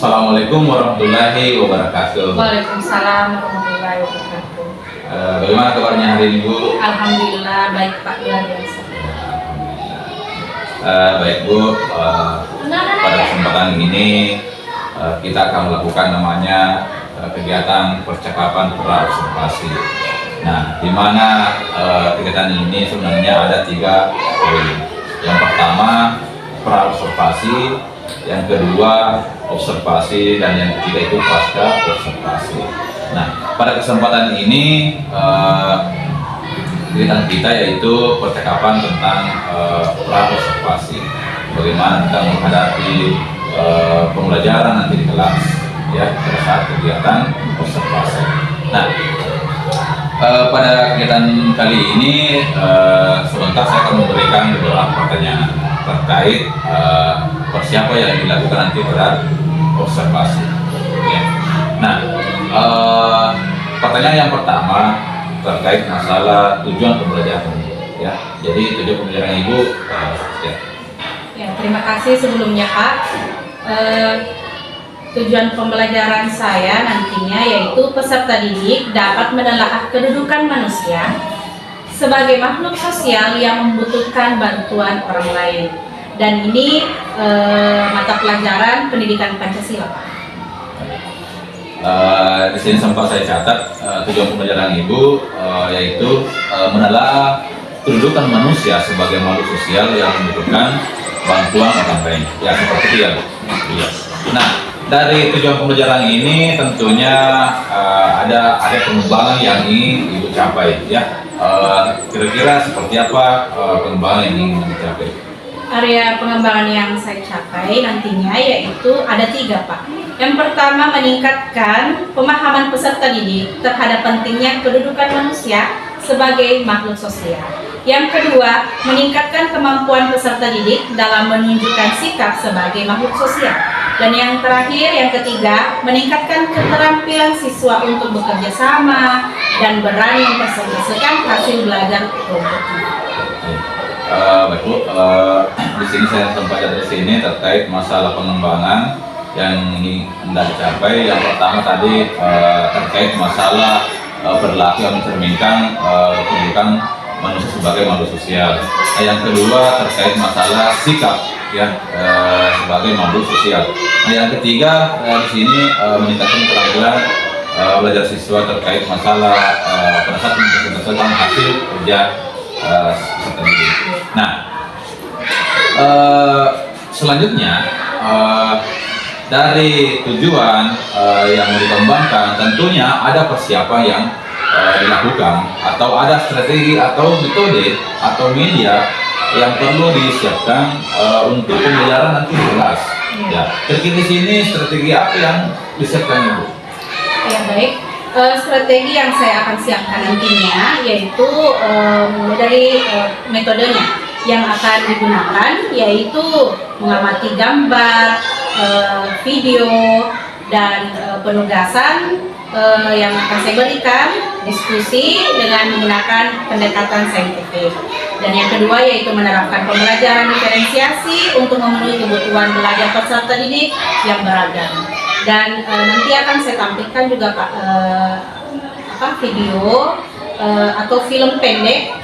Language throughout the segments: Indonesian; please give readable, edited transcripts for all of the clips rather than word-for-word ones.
Assalamualaikum warahmatullahi wabarakatuh. Waalaikumsalam warahmatullahi wabarakatuh. Bagaimana kabarnya hari ini, Bu? Alhamdulillah baik Pak, luar biasa. Baik, Bu. Pada kesempatan ini kita akan melakukan namanya kegiatan percakapan pra-observasi. Nah, di mana kegiatan ini sebenarnya ada 3 poin. Yang pertama pra-observasi, yang kedua observasi, dan yang ketiga itu pasca observasi. Nah, pada kesempatan ini kegiatan kita yaitu percakapan tentang pra-observasi. Bagaimana kita menghadapi pembelajaran nanti di kelas, ya, pada saat kegiatan observasi. Nah, pada kegiatan kali ini sebentar saya akan memberikan beberapa pertanyaan terkait persiapan yang dilakukan nanti pada observasi. Ya. Nah, pertanyaan yang pertama terkait masalah tujuan pembelajaran. Ya, jadi tujuan pembelajaran Ibu. Ya, terima kasih sebelumnya Pak. Tujuan pembelajaran saya nantinya yaitu peserta didik dapat menelaah kedudukan manusia sebagai makhluk sosial yang membutuhkan bantuan orang lain. Dan ini mata pelajaran pendidikan Pancasila, Pak. Di sini sempat saya catat tujuan pembelajaran Ibu yaitu menelaah kedudukan manusia sebagai makhluk sosial yang membutuhkan bantuan orang lain. Ya, seperti itu ya. Iya. Nah, dari tujuan pembelajaran ini tentunya ada pengembangan yang ingin Ibu capai, ya. Kira-kira seperti apa pengembangan yang ingin dicapai? Area pengembangan yang saya capai nantinya yaitu ada 3, Pak. Yang pertama, meningkatkan pemahaman peserta didik terhadap pentingnya kedudukan manusia sebagai makhluk sosial. Yang kedua, meningkatkan kemampuan peserta didik dalam menunjukkan sikap sebagai makhluk sosial. Dan yang terakhir, yang ketiga, meningkatkan keterampilan siswa untuk bekerja sama dan berani mempresentasikan hasil belajar kelompoknya. Baik, Bu. Di sini saya sempat dari sini terkait masalah pengembangan yang ingin Anda capai. Yang pertama tadi terkait masalah perilaku yang mencerminkan kedudukan manusia sebagai makhluk sosial. Yang kedua terkait masalah sikap, ya, sebagai makhluk sosial. Nah, yang ketiga di sini meningkatkan keterampilan belajar siswa terkait masalah pada saat mempresentasikan hasil kerja peserta didik. Nah, selanjutnya dari tujuan yang dikembangkan tentunya ada persiapan yang dilakukan atau ada strategi atau metode atau media yang perlu disiapkan untuk pembelajaran nanti di kelas. Ya, kira-kira di sini strategi apa yang disiapkan, Ibu? Ya, baik. Strategi yang saya akan siapkan nantinya yaitu mulai dari metodenya yang akan digunakan yaitu mengamati gambar, video, dan penugasan yang akan saya berikan, diskusi dengan menggunakan pendekatan saintifik. Dan yang kedua yaitu menerapkan pembelajaran diferensiasi untuk memenuhi kebutuhan belajar peserta didik yang beragam. Dan nanti akan saya tampilkan juga Pak video atau film pendek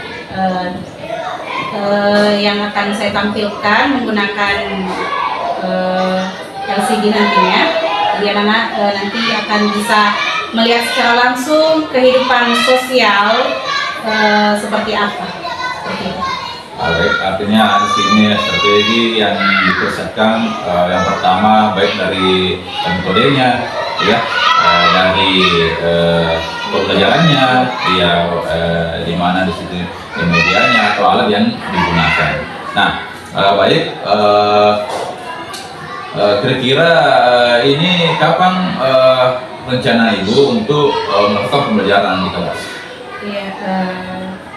yang akan saya tampilkan menggunakan LCD nantinya. Jadi anak-anak nanti akan bisa melihat secara langsung kehidupan sosial seperti apa. Seperti itu. Baik, artinya di sini strategi yang dipersiapkan yang pertama baik dari metodenya, ya, dari pembelajarannya, ya, di mana di situ medianya atau alat yang digunakan. Nah, baik, kira-kira ini kapan rencana Ibu untuk melakukan pembelajaran di kelas? Iya.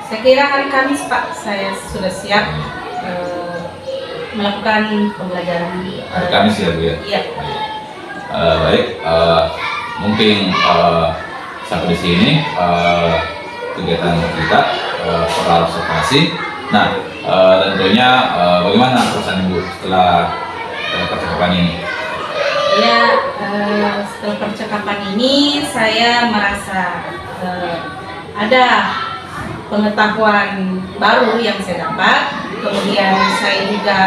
Saya kira hari Kamis Pak, saya sudah siap melakukan pembelajaran. Hari Kamis ya, Bu, ya? Iya. Baik, mungkin sampai di sini kegiatan kita pra-observasi. Nah, tentunya bagaimana perasaan Ibu setelah percakapan ini? Ya, setelah percakapan ini saya merasa ada pengetahuan baru yang saya dapat. Kemudian saya juga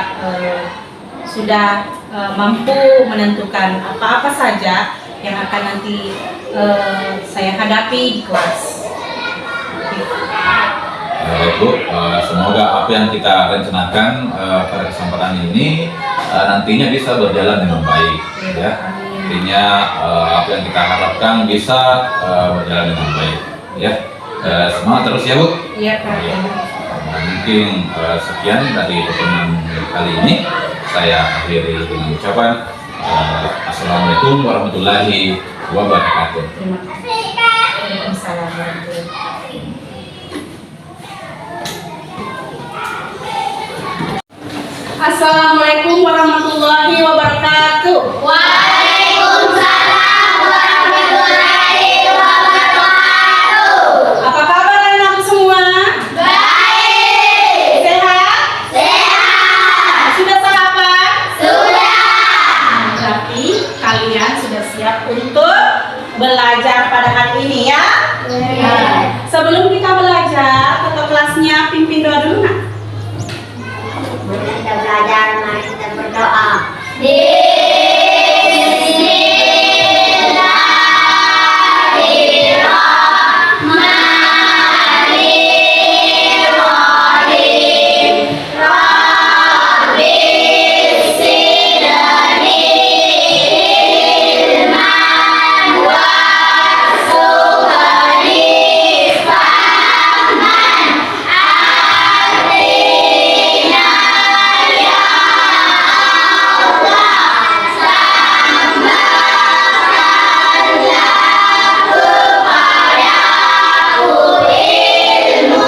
sudah mampu menentukan apa-apa saja yang akan nanti saya hadapi di kelas. Bu, semoga apa yang kita rencanakan pada kesempatan ini nantinya bisa berjalan dengan baik, ya. Intinya apa yang kita harapkan bisa berjalan dengan baik, ya. Semangat terus ya, Bu. Iya, Kak. Nah, mungkin sekian dari pertemuan kali ini. Saya akhiri dengan ucapan Assalamualaikum warahmatullahi wabarakatuh. Terima kasih. Waalaikumsalam warahmatullahi wabarakatuh. Assalamualaikum warahmatullahi wabarakatuh. Waalaikumsalam warahmatullahi wabarakatuh. Apa kabar anak semua? Baik. Sehat? Sehat. Sudah sarapan? Sudah. Berarti kalian sudah siap untuk belajar pada hari ini ya? Nah, sebelum kita belajar, ketua kelasnya pimpin doa dulu nggak? Kita belajar, mari kita berdoa. Bismillahirrahmanirrahim. Rabbi zidni ilman warzuqni fahman. Atina ya Allah tambahkanlah kepadaku ilmu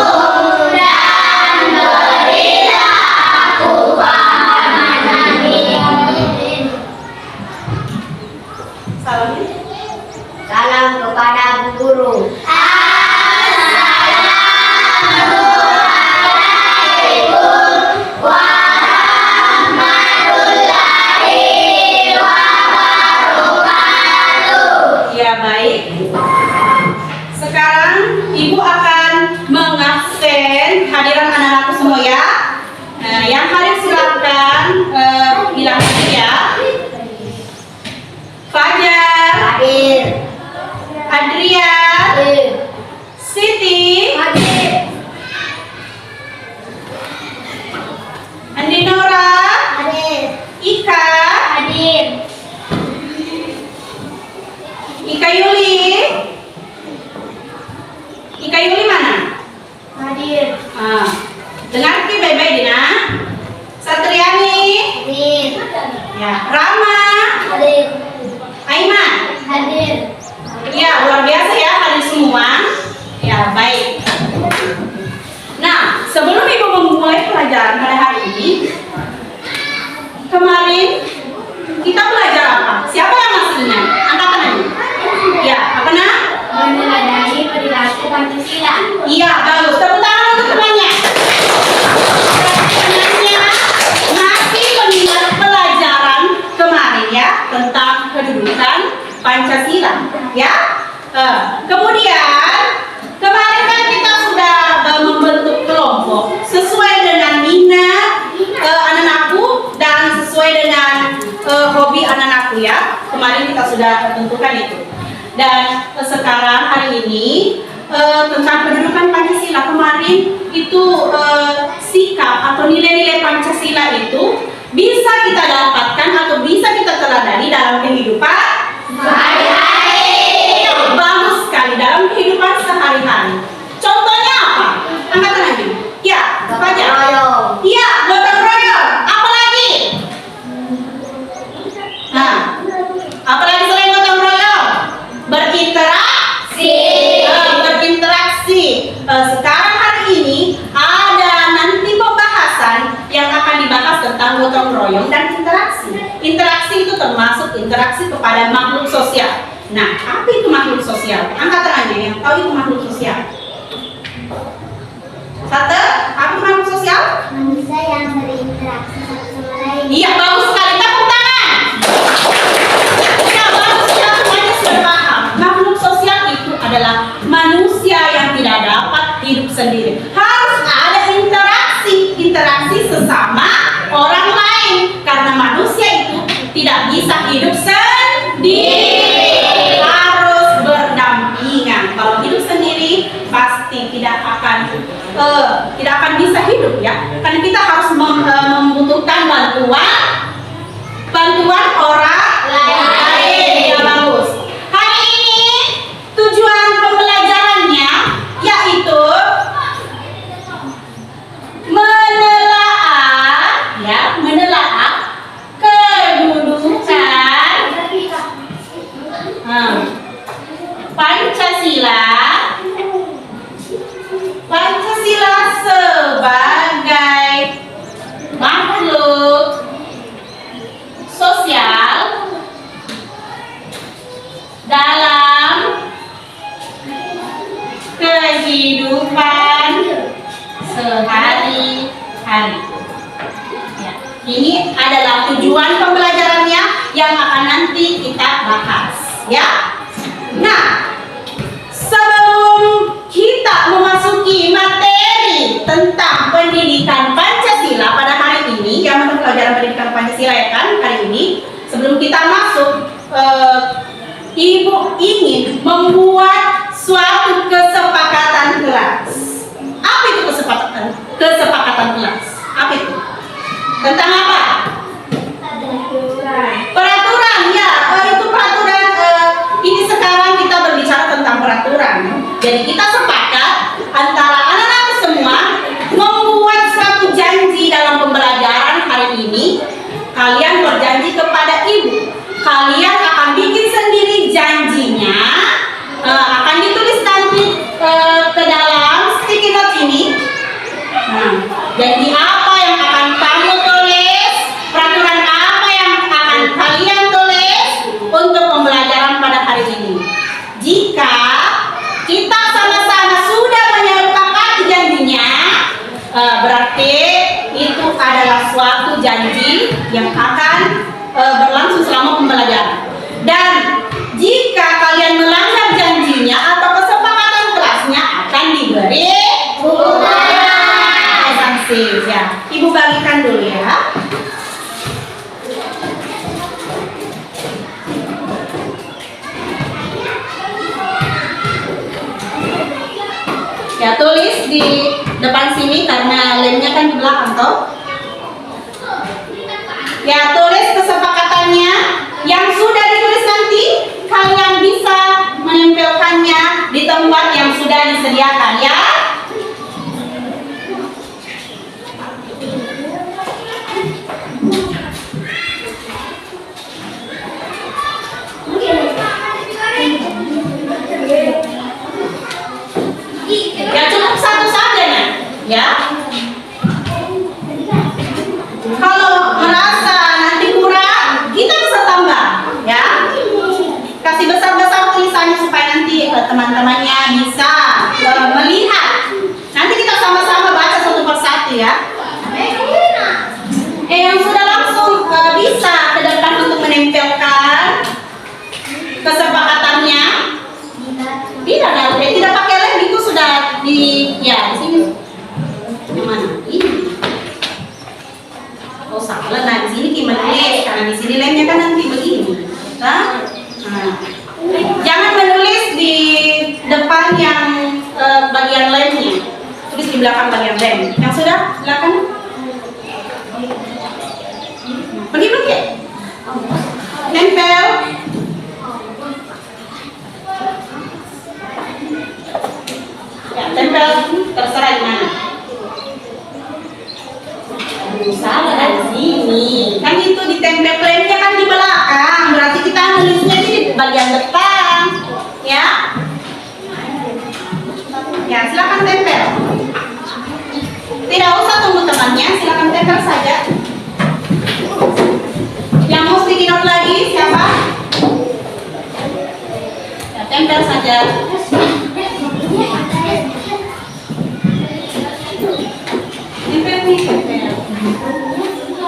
dan berilah aku pahaman. Amin. Salam kepada Bu Guru. Assalamualaikum warahmatullahi wabarakatuh. Ya baik. Sekarang Ibu akan mengabsen hadiran anak-anakku semua ya. Nah, yang hadir silakan bilang ya. Fajar, Hadir. Adrian, Hadir. Siti, Hadir. Andinora, Hadir. Ika, Hadir. Ika Yuli. Ika Yuli mana? Hadir. Dengarkan baik-baik Dina. Satriani, Hadir. ya. Rama, Hadir. Aiman. Hadir. Ya, luar biasa ya hadir semua. Ya, baik. Nah, sebelum Ibu memulai pelajaran pada hari ini, kemarin kita belajar apa? Siapa yang masih ingat? Angkat tangannya. Ya, apa nak? Meneladani perilaku Pancasila. Iya, bagus. Tepuk tangan untuk temannya. Temannya masih mengingat pelajaran kemarin ya tentang kedudukan Pancasila, ya. Kemudian kemarin kan kita sudah membentuk kelompok sesuai dengan minat anak-anakku dan sesuai dengan hobi anak-anakku ya. Kemarin kita sudah tentukan itu. Dan sekarang hari ini tentang kedudukan Pancasila, kemarin itu sikap atau nilai-nilai Pancasila itu bisa kita dapatkan atau bisa kita teladani dalam kehidupan sehari-hari. Bagus sekali dalam kehidupan sehari-hari. Contohnya apa? Angkat lagi. Ya, saja. Royong. Iya, gotong royong. Apa lagi? Nah, apalagi selain gotong royong? Berinteraksi. Berinteraksi. Sekarang hari ini ada nanti pembahasan yang akan dibahas tentang gotong royong dan interaksi. Interaksi itu termasuk interaksi kepada makhluk sosial. Nah, apa itu makhluk sosial? Angkat tangannya yang tahu itu makhluk sosial. Satu, apa itu makhluk sosial? Manusia yang berinteraksi satu sama lain. Iya, bagus sekali. Tepuk tangan. tidak akan bisa hidup ya, karena kita harus membutuhkan bantuan orang lain. Ya bagus. Hari ini tujuan pembelajarannya yaitu menelaah kedudukan Pancasila sebagai makhluk sosial dalam kehidupan sehari-hari. Ya, ini adalah tujuan pembelajarannya yang akan nanti kita bahas, ya. Nah, sebelum kita memasuki materi tentang pendidikan Pancasila pada hari ini, yang mata pelajaran pendidikan Pancasila ya kan hari ini, sebelum kita masuk, Ibu ingin membuat suatu kesepakatan kelas. Apa itu kesepakatan kelas? Apa itu? Tentang apa? Peraturan, ya. Itu peraturan. Ini sekarang kita berbicara tentang peraturan. Jadi kita sepakat antara anak-anak semua membuat suatu janji dalam pembelajaran hari ini. Kalian berjanji kepada ibu, kalian akan bikin sendiri janjinya, akan ditulis nanti ke dalam sticky note ini. Janji apa yang akan kamu tulis, peraturan apa yang akan kalian tulis untuk pembelajaran pada hari ini. Jika kita sama-sama sudah menyepakati janjinya, berarti itu adalah suatu janji yang akan berlangsung selama pembelajaran. Dan jika kalian melanggar janjinya atau kesepakatan kelasnya, akan diberi sanksi. Ya, Ibu bagikan dulu ya. Ya, tulis di depan sini karena lemnya kan di belakang toh. Ya, tulis kesepakatannya yang sudah ditulis nanti. Kalian bisa menempelkannya di tempat yang sudah disediakan ya. Ya, cukup satu saja nah, ya. Kalau merasa nanti kurang, kita bisa tambah, ya. Kasih besar-besar tulisannya supaya nanti teman-temannya bisa melihat. Nanti kita sama-sama baca satu persatu ya. Yang sudah langsung bisa ke depan untuk menempelkan kesepakatannya. Tidak ada, tidak pakai lem, itu sudah di sini. Di mana? Ini. Oh salah, nah di sini gimana karena di sini lemnya kan nanti begini. Nah. Jangan menulis di depan yang bagian lemnya, tulis di belakang bagian lem. Yang sudah silakan. Pergi. Nempel. Ya, tempel terserah di mana. Salah di sini. Kan itu ditempel lemnya kan di belakang. Berarti kita nulisnya di bagian depan. Ya. Ya, silakan tempel. Tidak usah tunggu temannya, silakan tempel saja. Yang mau sticky note lagi siapa? Ya, tempel saja. Tempel.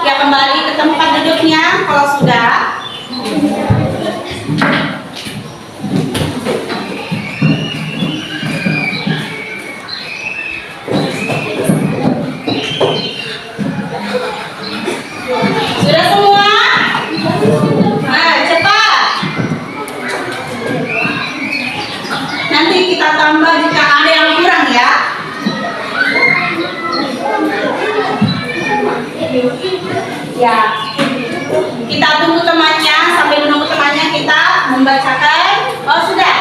Ya, kembali ke tempat duduknya kalau sudah. Sudah semua? Nah, cepat. Nanti kita tambah jika ada yang kurang ya. Ya, kita tunggu temannya. Sambil menunggu temannya kita membacakan. Oh sudah.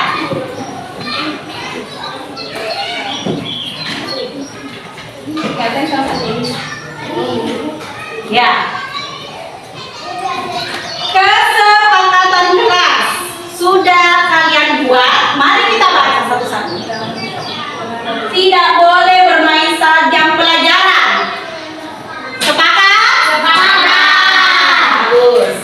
Ya. Kesepakatan kelas sudah kalian buat. Mari kita baca satu-satu. Tidak boleh bermain saat jam pelajaran. Sepakat? Bagus.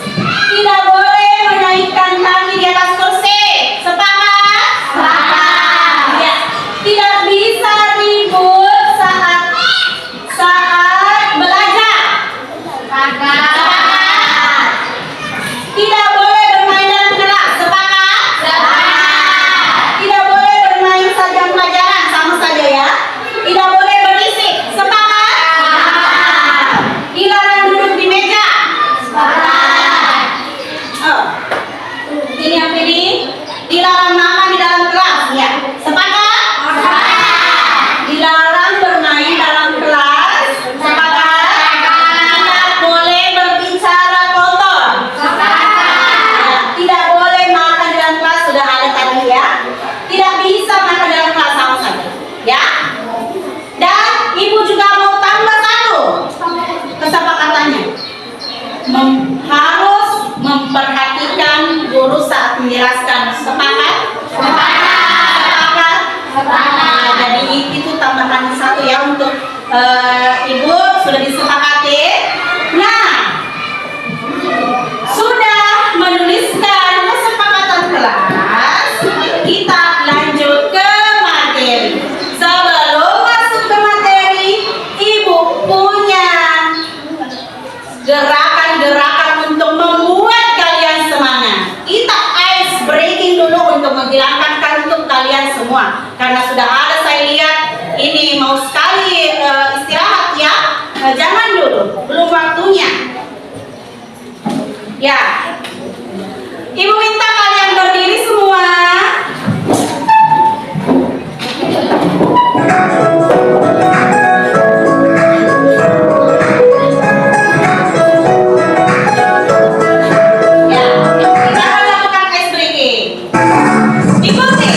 Tidak boleh menaikkan kaki di atas kursi. Sepakat? Ya. Tidak bisa ribut saat belajar. Sepakat. Tidak boleh bermain dalam kelas. Sepakat? Tidak boleh bermain saat jam pelajaran. Sama saja ya. Tidak boleh berisik. Sepakat? Dilarang duduk di meja. Oh. Ini apa ini? Dilarang makan di dalam kelas. Ya. Sepakat? Dilarang bermain dalam kelas. Sepakat? Tidak boleh berbicara kotor. Tidak boleh makan di dalam kelas. Sudah ada tadi ya. Tidak bisa makan dalam kelas, sama saja. Ya. Dan ibu juga mau tambah satu kesepakatannya. Harus memperhatikan guru saat menjelaskan. Sepakat? Sepakat? Jadi itu tambahan satu ya untuk ibu sudah disepakati. Nah, sudah menuliskan kesepakatan kelas, kita lanjut ke materi. Sebelum masuk ke materi, ibu punya gerakan-gerakan untuk membuat kalian semangat. Kita ice breaking dulu untuk menghilangkan kantuk kalian semua. Karena sudah ada saya lihat ini mau sekali istirahat ya. Jangan dulu, belum waktunya. Ya. Ibu minta kalian berdiri semua. Ya, kita akan lakukan ice breaking. Ikuti.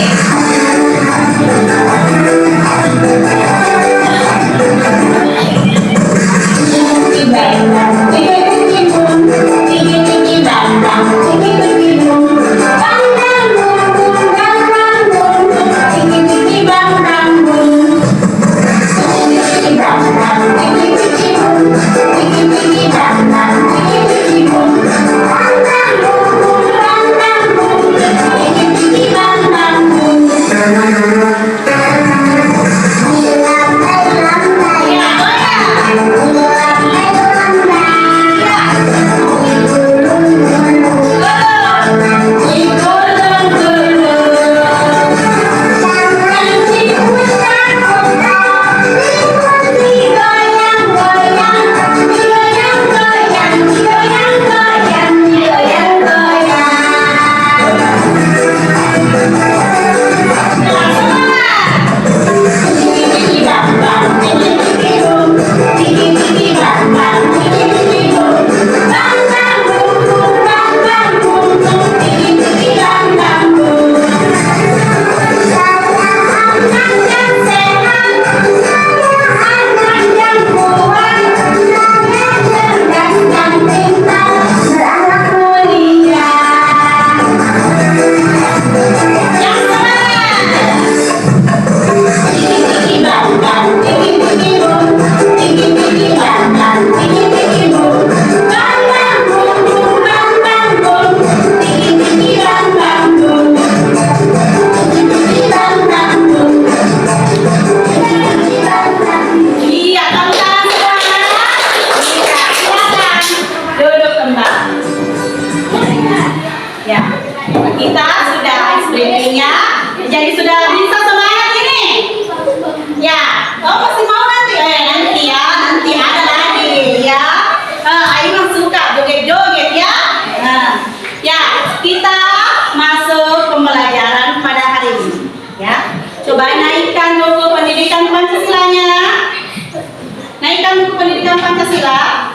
Pancasila.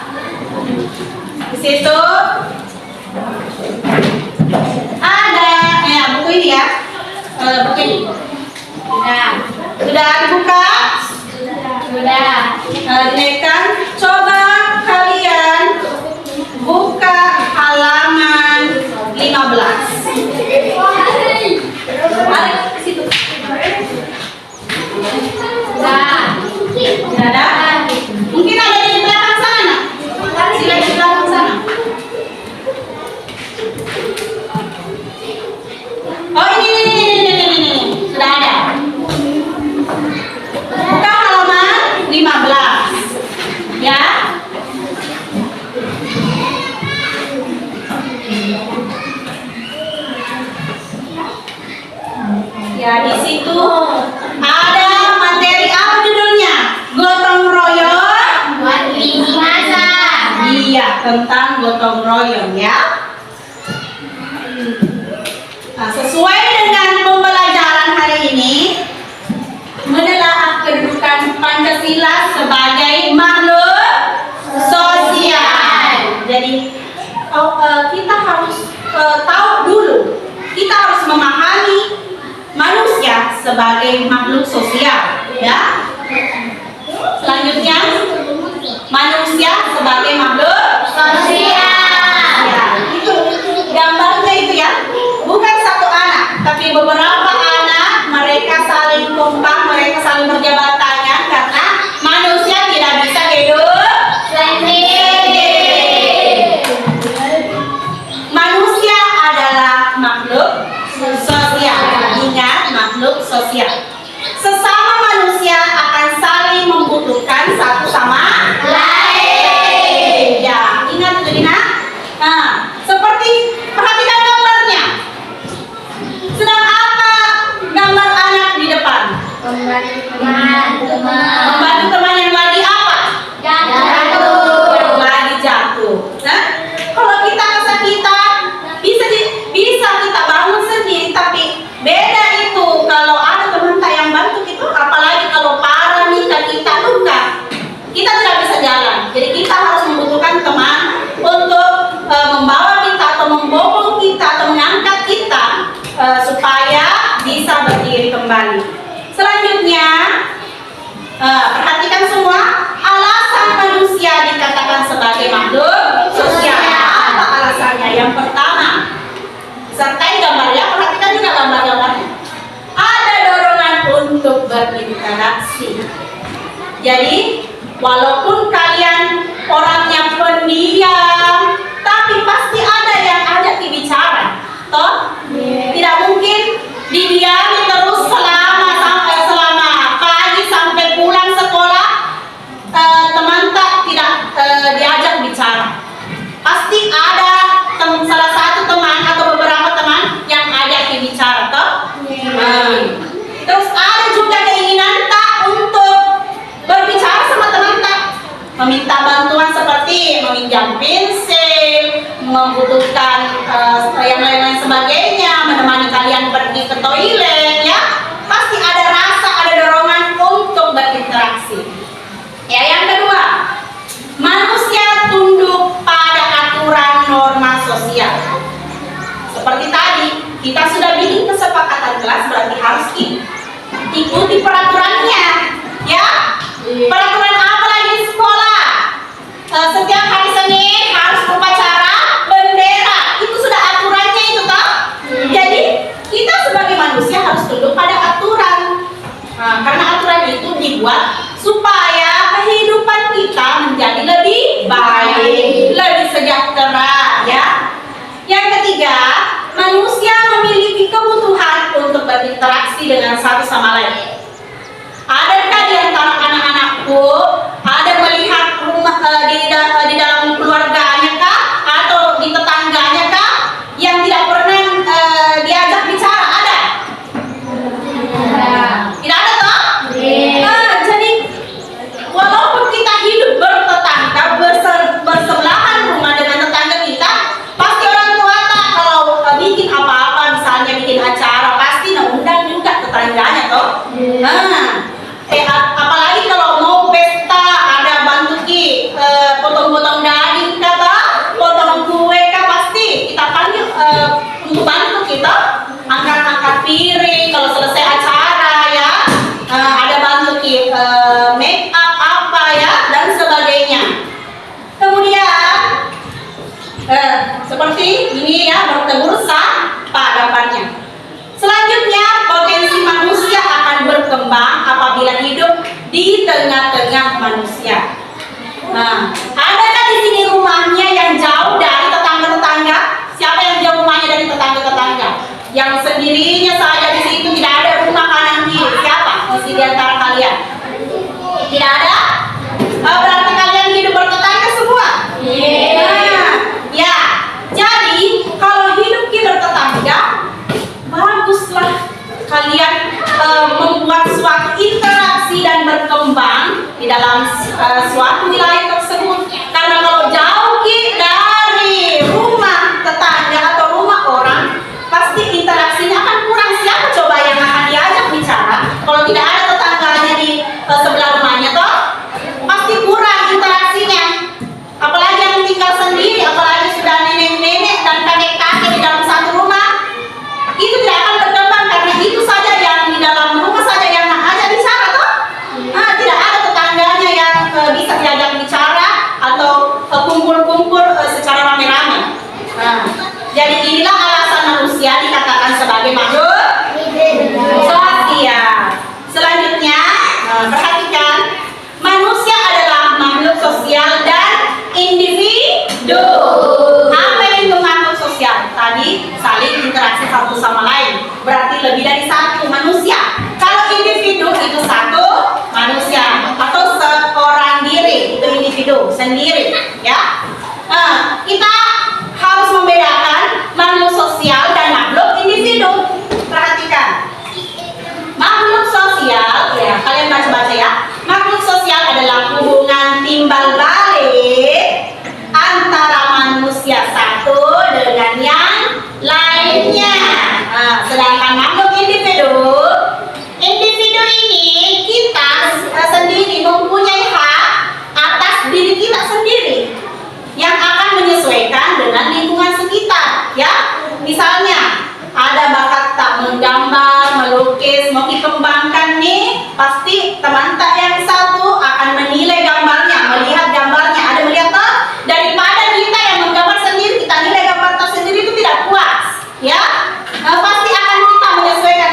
situ ada buku ini ya. Buku ini. Sudah dibuka? Sudah. Dinaikkan. Coba kalian buka halaman 15. Ada di situ. Sudah. Tidak ada? Mungkin ada di belakang sana. Sila di belakang sana. Oh ini. Sudah ada. Buka halaman 15. Ya. Ya, di situ ada materi apa judulnya? Gotong royong. Buat lini masa. Iya, tentang gotong royong ya. Nah, sesuai dengan pembelajaran hari ini, menelaah kedudukan Pancasila sebagai makhluk sosial. Jadi kita harus tahu dulu, kita harus memahami manusia sebagai makhluk sosial, ya. Selanjutnya, manusia sebagai makhluk Sosial. ya. Itu gambarnya itu ya. Bukan satu anak, tapi beberapa anak, mereka saling kompak, mereka saling berjabat tangan karena manusia tidak bisa hidup Sendiri. Manusia adalah makhluk sosial. Ingat, makhluk sosial. Sesama manusia akan saling membutuhkan satu sama lain. Ya, ingat itu Dina. Nah, seperti perhatikan gambarnya. Sedang apa gambar anak di depan? Membantu teman yang lagi apa? Yang lagi jatuh. Nah, kalau kita kesakitan, bisa kita bangun sendiri, tapi beda itu kalau ada teman kita yang bantu itu, apalagi kalau parah minta kita luka, kita tidak bisa jalan. Jadi kita harus membutuhkan teman untuk membawa kita atau membopong kita atau mengangkat kita supaya bisa berdiri kembali. Selanjutnya, perhatikan semua, alasan manusia dikatakan sebagai makhluk sosial. Apa alasannya? Yang pertama, sertai gambarnya, perhatikan juga gambar-gambarnya. Ada dorongan untuk berinteraksi. Jadi, walaupun kalian orangnya pendiam, tapi pasti ada yang ajak bicara. Toh? Tidak mungkin didiami terus selama pagi sampai pulang sekolah, teman tak tidak diajak bicara. Pasti ada salah satu teman atau beberapa teman yang ajak bicara, toh? Terus ada juga keinginan tak untuk berbicara sama teman tak, meminta bantuan seperti meminjam pensil, membutuhkan yang lain-lain sebagainya, menemani kalian pergi ke toilet, ya. Pasti ada rasa, ada dorongan untuk berinteraksi. Ya, yang kedua, manusia tunduk pada aturan norma sosial. Seperti tadi, kita sudah bikin kesepakatan kelas, berarti harus ikuti peraturannya, ya. Peraturan apa lagi di sekolah? Setiap hari Senin harus upacara bendera. Itu sudah aturannya itu, toh? Jadi kita sebagai manusia harus tunduk pada aturan. Karena aturan itu dibuat supaya kehidupan kita menjadi lebih baik, lebih sejahtera, ya. Yang ketiga, manusia memiliki kebutuhan untuk berinteraksi dengan satu sama lain. ini ya, bertelur sama gambarnya. Selanjutnya, potensi manusia akan berkembang apabila hidup di tengah-tengah manusia. Nah, adakah di sini rumahnya yang jauh dari tetangga-tetangga? Siapa yang jauh rumahnya dari tetangga-tetangga? Yang sendirinya saja di situ, tidak ada rumah kanan kiri. Siapa di sini antara kalian? Tidak ada? Berarti kalian hidup bertetangga semua? Nah, ya. Jadi kalau hidup kita bertetangga, baguslah kalian membuat suatu interaksi dan berkembang di dalam suatu wilayah tersebut. Karena kalau jauh dari rumah tetangga atau rumah orang, pasti interaksinya akan kurang. Siapa coba yang akan diajak bicara kalau tidak ada tetangganya di sebelah rumahnya, toh pasti kurang interaksinya. Apalagi yang tinggal sendiri, apalagi sudah nenek-nenek dan kakek-kakek di dalam satu rumah, itu tidak akan berkembang karena itu saja yang di dalam rumah saja yang ajak bicara, toh. Nah, tidak ada tetangganya yang bisa diajak bicara atau kumpul-kumpul secara rame-rame. Nah, jadi inilah alasan manusia dikatakan sebagai makhluk sosial. Selanjutnya, perhatikan, manusia adalah makhluk sosial dan individu. Apa yang itu makhluk sosial? Tadi saling interaksi satu sama lain, berarti lebih dari satu manusia. Kalau individu itu satu manusia atau seorang diri, itu individu sendiri, ya. Kita harus membedakan makhluk sosial dan makhluk individu. Perhatikan, makhluk sosial, ya kalian baca-baca ya. Makhluk sosial adalah hubungan timbal balik antara manusia satu dengan yang lainnya. Sedangkan makhluk individu ini kita sendiri mempunyai hak atas diri kita sendiri yang akan menyesuaikan dengan lingkungan sekitar, ya. Misalnya ada bakat tak menggambar, melukis, mau dikembangkan nih, pasti teman tak yang satu akan menilai gambarnya, melihat gambarnya, ada melihat toh, daripada kita yang menggambar sendiri, kita nilai gambar tersendiri itu tidak puas, ya. Pasti akan kita menyesuaikan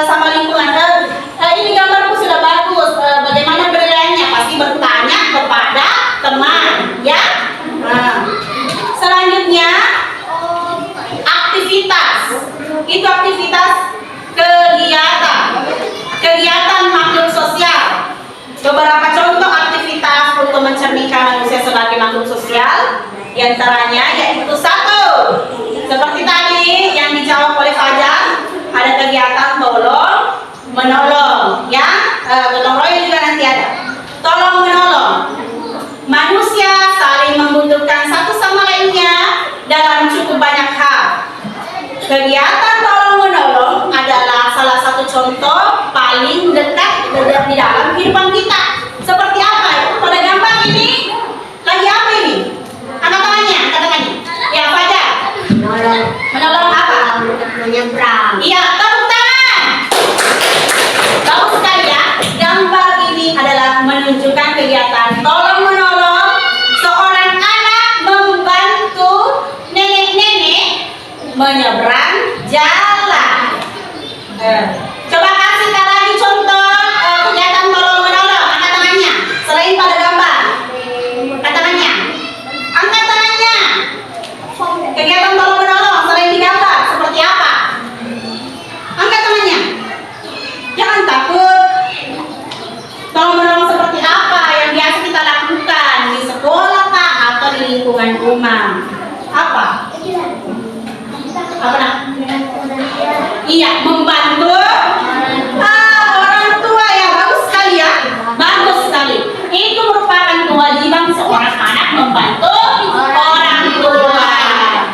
sama lingkungan. Ini gambarku sudah bagus, bagaimana penilaiannya? Pasti bertanya kepada teman, ya. Selanjutnya, aktivitas. Itu aktivitas kegiatan makhluk sosial. Beberapa contoh aktivitas untuk mencerminkan manusia sebagai makhluk sosial, diantaranya yaitu satu, seperti tadi yang dijawab oleh Fajar, ada kegiatan tolong menolong, ya. Gotong royong juga nanti ada. Tolong menolong. Manusia saling membutuhkan satu sama lainnya dalam cukup banyak hal. Kegiatan tolong menolong adalah salah satu contoh paling dekat di dalam kehidupan kita. Seperti apa? Pada gambar ini lagi apa ini? Angkat tangannya. Ya, apa aja? Menolong apa? Menyeberang. Iya, tepuk tangan. Bagus sekali ya. Gambar ini adalah menunjukkan kegiatan tolong menolong seorang anak membantu nenek-nenek menyeberang jalan. Coba kasih lagi contoh kegiatan tolong menolong. Angkat tangannya. Selain pada gambar, angkat tangannya. Angkat tangannya. Kegiatan tolong menolong selain di gambar seperti apa? Angkat tangannya. Jangan takut. Tolong menolong seperti apa yang biasa kita lakukan di sekolah kah atau di lingkungan rumah? Apa? Apa nak? Iya, membantu orang tua, ya. Bagus sekali ya. Bagus sekali. Itu merupakan kewajiban seorang anak membantu orang tua,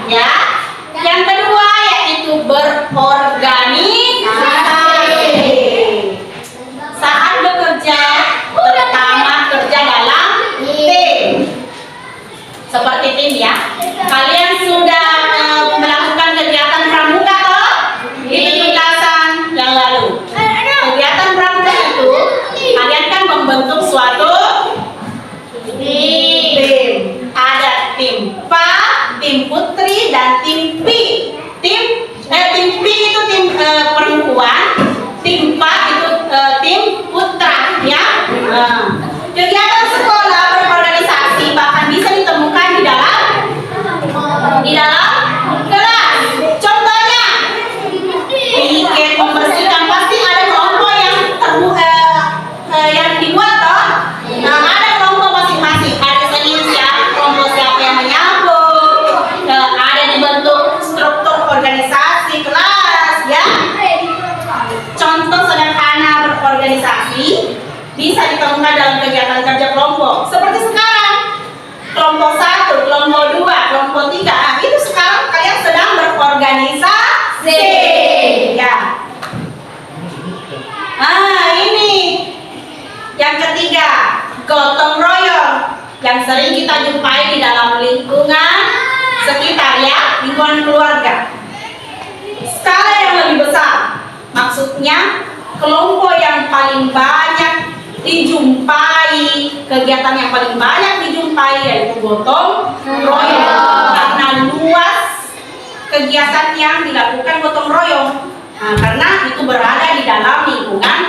ya. Yang kedua yaitu berorganisasi. Saat bekerja, terutama kerja dalam tim. Seperti tim, ya. Kalian sudah melakukan kegiatan pramuka toh di tugasan yang lalu. Kegiatan pramuka itu kalian kan membentuk suatu tim. Ada tim Pa, tim Putri, dan tim Pi. berorganisasi. Ya. Ini yang ketiga, gotong royong yang sering kita jumpai di dalam lingkungan sekitar ya, lingkungan keluarga. Skala yang lebih besar, maksudnya kelompok yang paling banyak dijumpai, kegiatan yang paling banyak dijumpai yaitu gotong royong. Karena luas kegiatan yang dilakukan gotong royong, karena itu berada di dalam lingkungan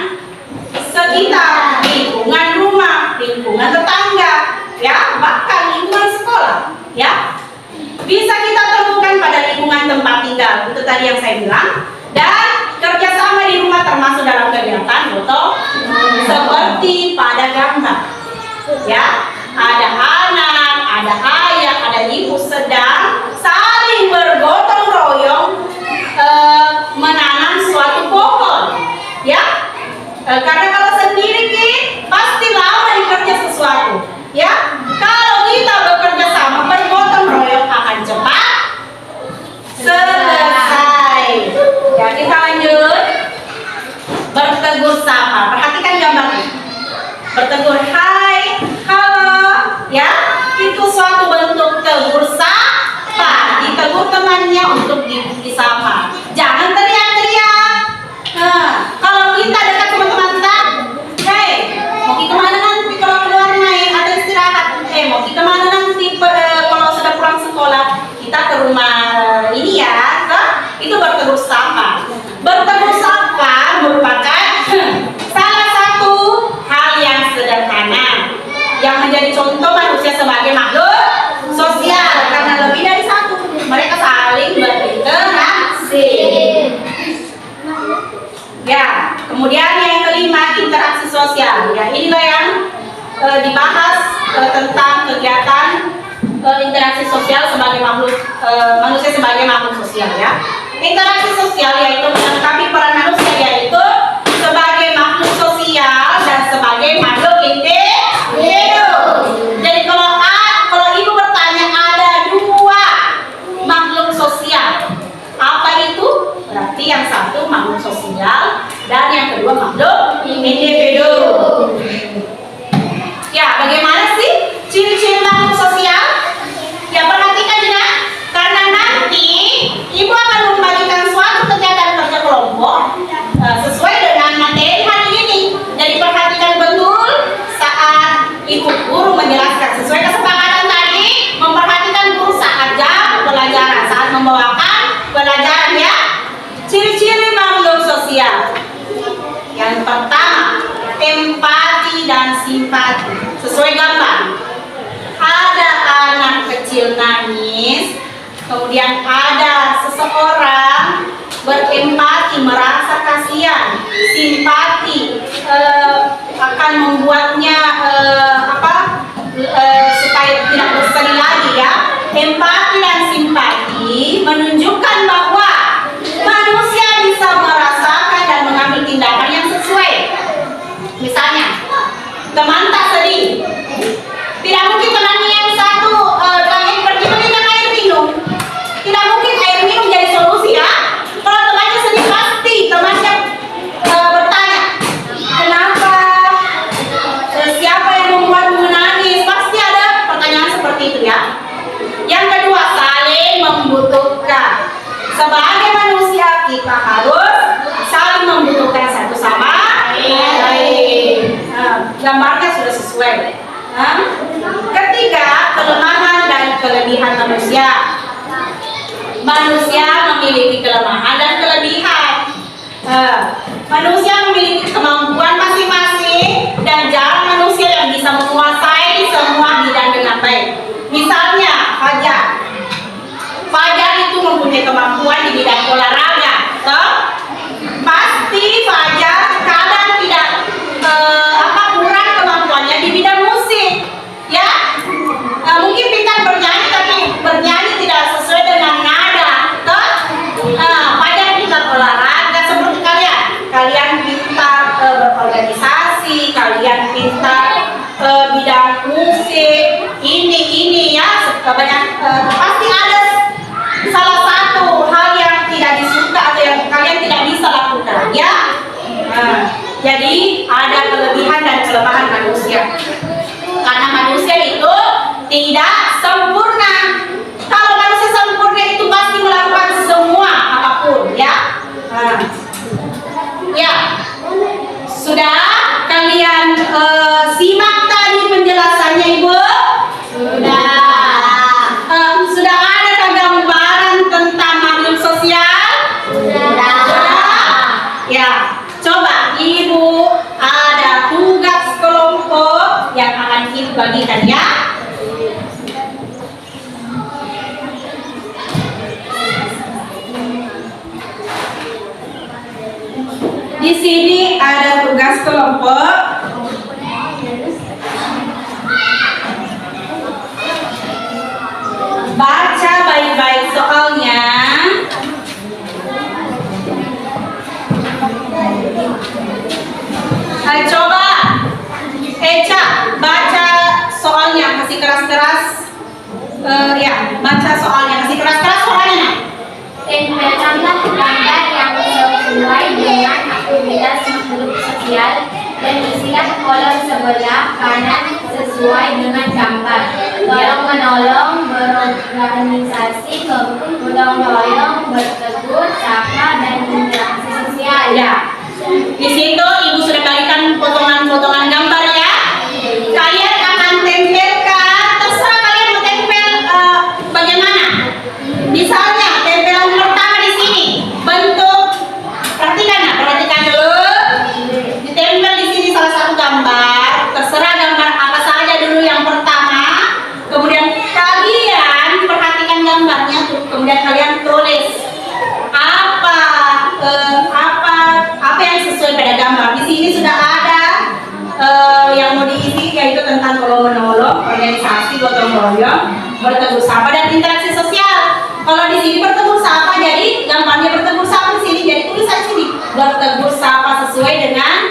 sekitar, lingkungan rumah, lingkungan tetangga, ya, bahkan lingkungan sekolah, ya. Bisa kita temukan pada lingkungan tempat tinggal, itu tadi yang saya bilang. Dan kerjasama di rumah termasuk dalam kegiatan gotong, seperti pada gambar, ya. Ada anak, ada ayah, ada ibu sedang saling bergotong royong menanam suatu pohon, ya. Karena kalau sendiri pasti lama dikerja sesuatu, ya. Kalau kita bekerja sama bergotong royong akan cepat selesai. Ya, kita lanjut. Bertegur sapa. Perhatikan gambarnya. Bertegur, hai, halo, ya. Itu suatu bentuk tegur sapa. Ditegur temannya untuk disapa. Jangan teriak-teriak. Kalau kita dekat teman-teman kita, hei, mau kita mana nanti kalau keluar main atau istirahat? Mau kita mana nanti kalau sudah pulang sekolah? Kita ke rumah ini ya, itu bertegur sapa. Bertegur sapa merupakan salah satu hal yang sederhana yang menjadi contoh manusia sebagai makhluk sosial, karena lebih dari satu mereka saling berinteraksi. Ya, kemudian yang kelima, interaksi sosial. Ya, inilah yang dibahas tentang kegiatan interaksi sosial sebagai makhluk manusia sebagai makhluk sosial, ya. Interaksi sosial yaitu melengkapi peran manusia yaitu sebagai makhluk sosial dan sebagai makhluk individu. Jadi kalau ibu bertanya ada dua makhluk sosial, apa itu? Berarti yang satu makhluk sosial dan yang kedua makhluk individu. Ya, bagaimana sih ciri-ciri makhluk sosial? Ya, perhatikan ya, karena nanti ibu akan membagikan suatu kegiatan kerja kelompok sesuai dengan materi hari ini. Jadi perhatikan betul saat ibu guru menjelaskan sesuai kesepakatan tadi, memperhatikan guru saat jam pelajaran, saat membawakan pelajaran, ya. Ciri-ciri makhluk sosial. Yang pertama, empati dan simpati. Sesuai gambar. Ada anak kecil nangis, kemudian ada seseorang berempati, merasa kasihan, simpati, akan membuatnya supaya tidak bersedih lagi, ya. Empati dan simpati menunjukkan bahwa manusia bisa merasakan dan mengambil tindakan yang sesuai. Misalnya, teman tak sedih, tidak mungkin temannya yang satu lagi pergi belikan air minum. Tidak mungkin air minum jadi solusi, ya. Kalau temannya sedih pasti temannya bertanya, kenapa? Siapa yang membuatmu menangis? Pasti ada pertanyaan seperti itu, ya. Yang kedua, saling membutuhkan. Sebagai manusia kita harus saling membutuhkan satu sama lain. Gambarnya sudah sesuai. Ketiga, kelemahan dan kelebihan manusia. Manusia memiliki kelemahan dan kelebihan. Manusia memiliki kemampuan masing-masing dan jarang manusia yang bisa menguasai semua bidang dengan baik. Misalnya, Fajar itu mempunyai kemampuan di bidang olahraga. Pasti Fajar kadang tidak kurang kemampuannya di bidang musik, ya. Mungkin pintar bernyanyi tapi bernyanyi tidak sesuai dengan nada, Fajar pintar olahraga seperti kalian. Kalian pintar berorganisasi, kalian pintar bidang musik, ini ya, banyak. Pasti ada salah satu hal yang tidak disuka atau yang kalian tidak bisa lakukan, ya. Nah, jadi ada kelebihan dan kelemahan manusia. Karena manusia itu tidak sempurna. Kalau manusia sempurna itu pasti melakukan semua apapun, ya. Nah, ya, sudah kalian simak tadi penjelasannya, Ibu? Sudah. Sudah ada gambaran tentang makhluk sosial? Sudah. Ya, coba Ibu ada tugas kelompok yang akan Ibu bagikan, ya. Di sini ada tugas kelompok. Baca baik-baik soalnya. Coba Eca baca soalnya, kasih keras-keras. Ya, baca soalnya, kasih keras-keras soalnya. Tempelkanlah gambar yang sesuai dengan aktivitas makhluk sosial dan isilah kolom sebelah kanan sesuai dengan gambar. Tolong menolong, berorganisasi, gotong royong, bertegur, sapa, dan interaksi sosial. Ya, di situ Ibu sudah bagikan potongan-potongan gambar, ya. Kalian akan tempelkan, terserah kalian mau tempel bagaimana. Misalnya tempelan pertama di sini bentuk, perhatikan dulu. Ditempel di sini salah satu gambar, terserah gambar apa saja dulu yang pertama. Kemudian kalian perhatikan gambarnya, kemudian kalian tulis apa yang sesuai pada gambar. Di sini sudah ada yang mau diisi, yaitu tentang tolong menolong, organisasi, gotong royong, bertegur sapa, dan interaksi sosial. Kalau di sini bertegur sapa, jadi gambarnya bertegur sapa di sini, jadi tulisan sini bertegur sapa sesuai dengan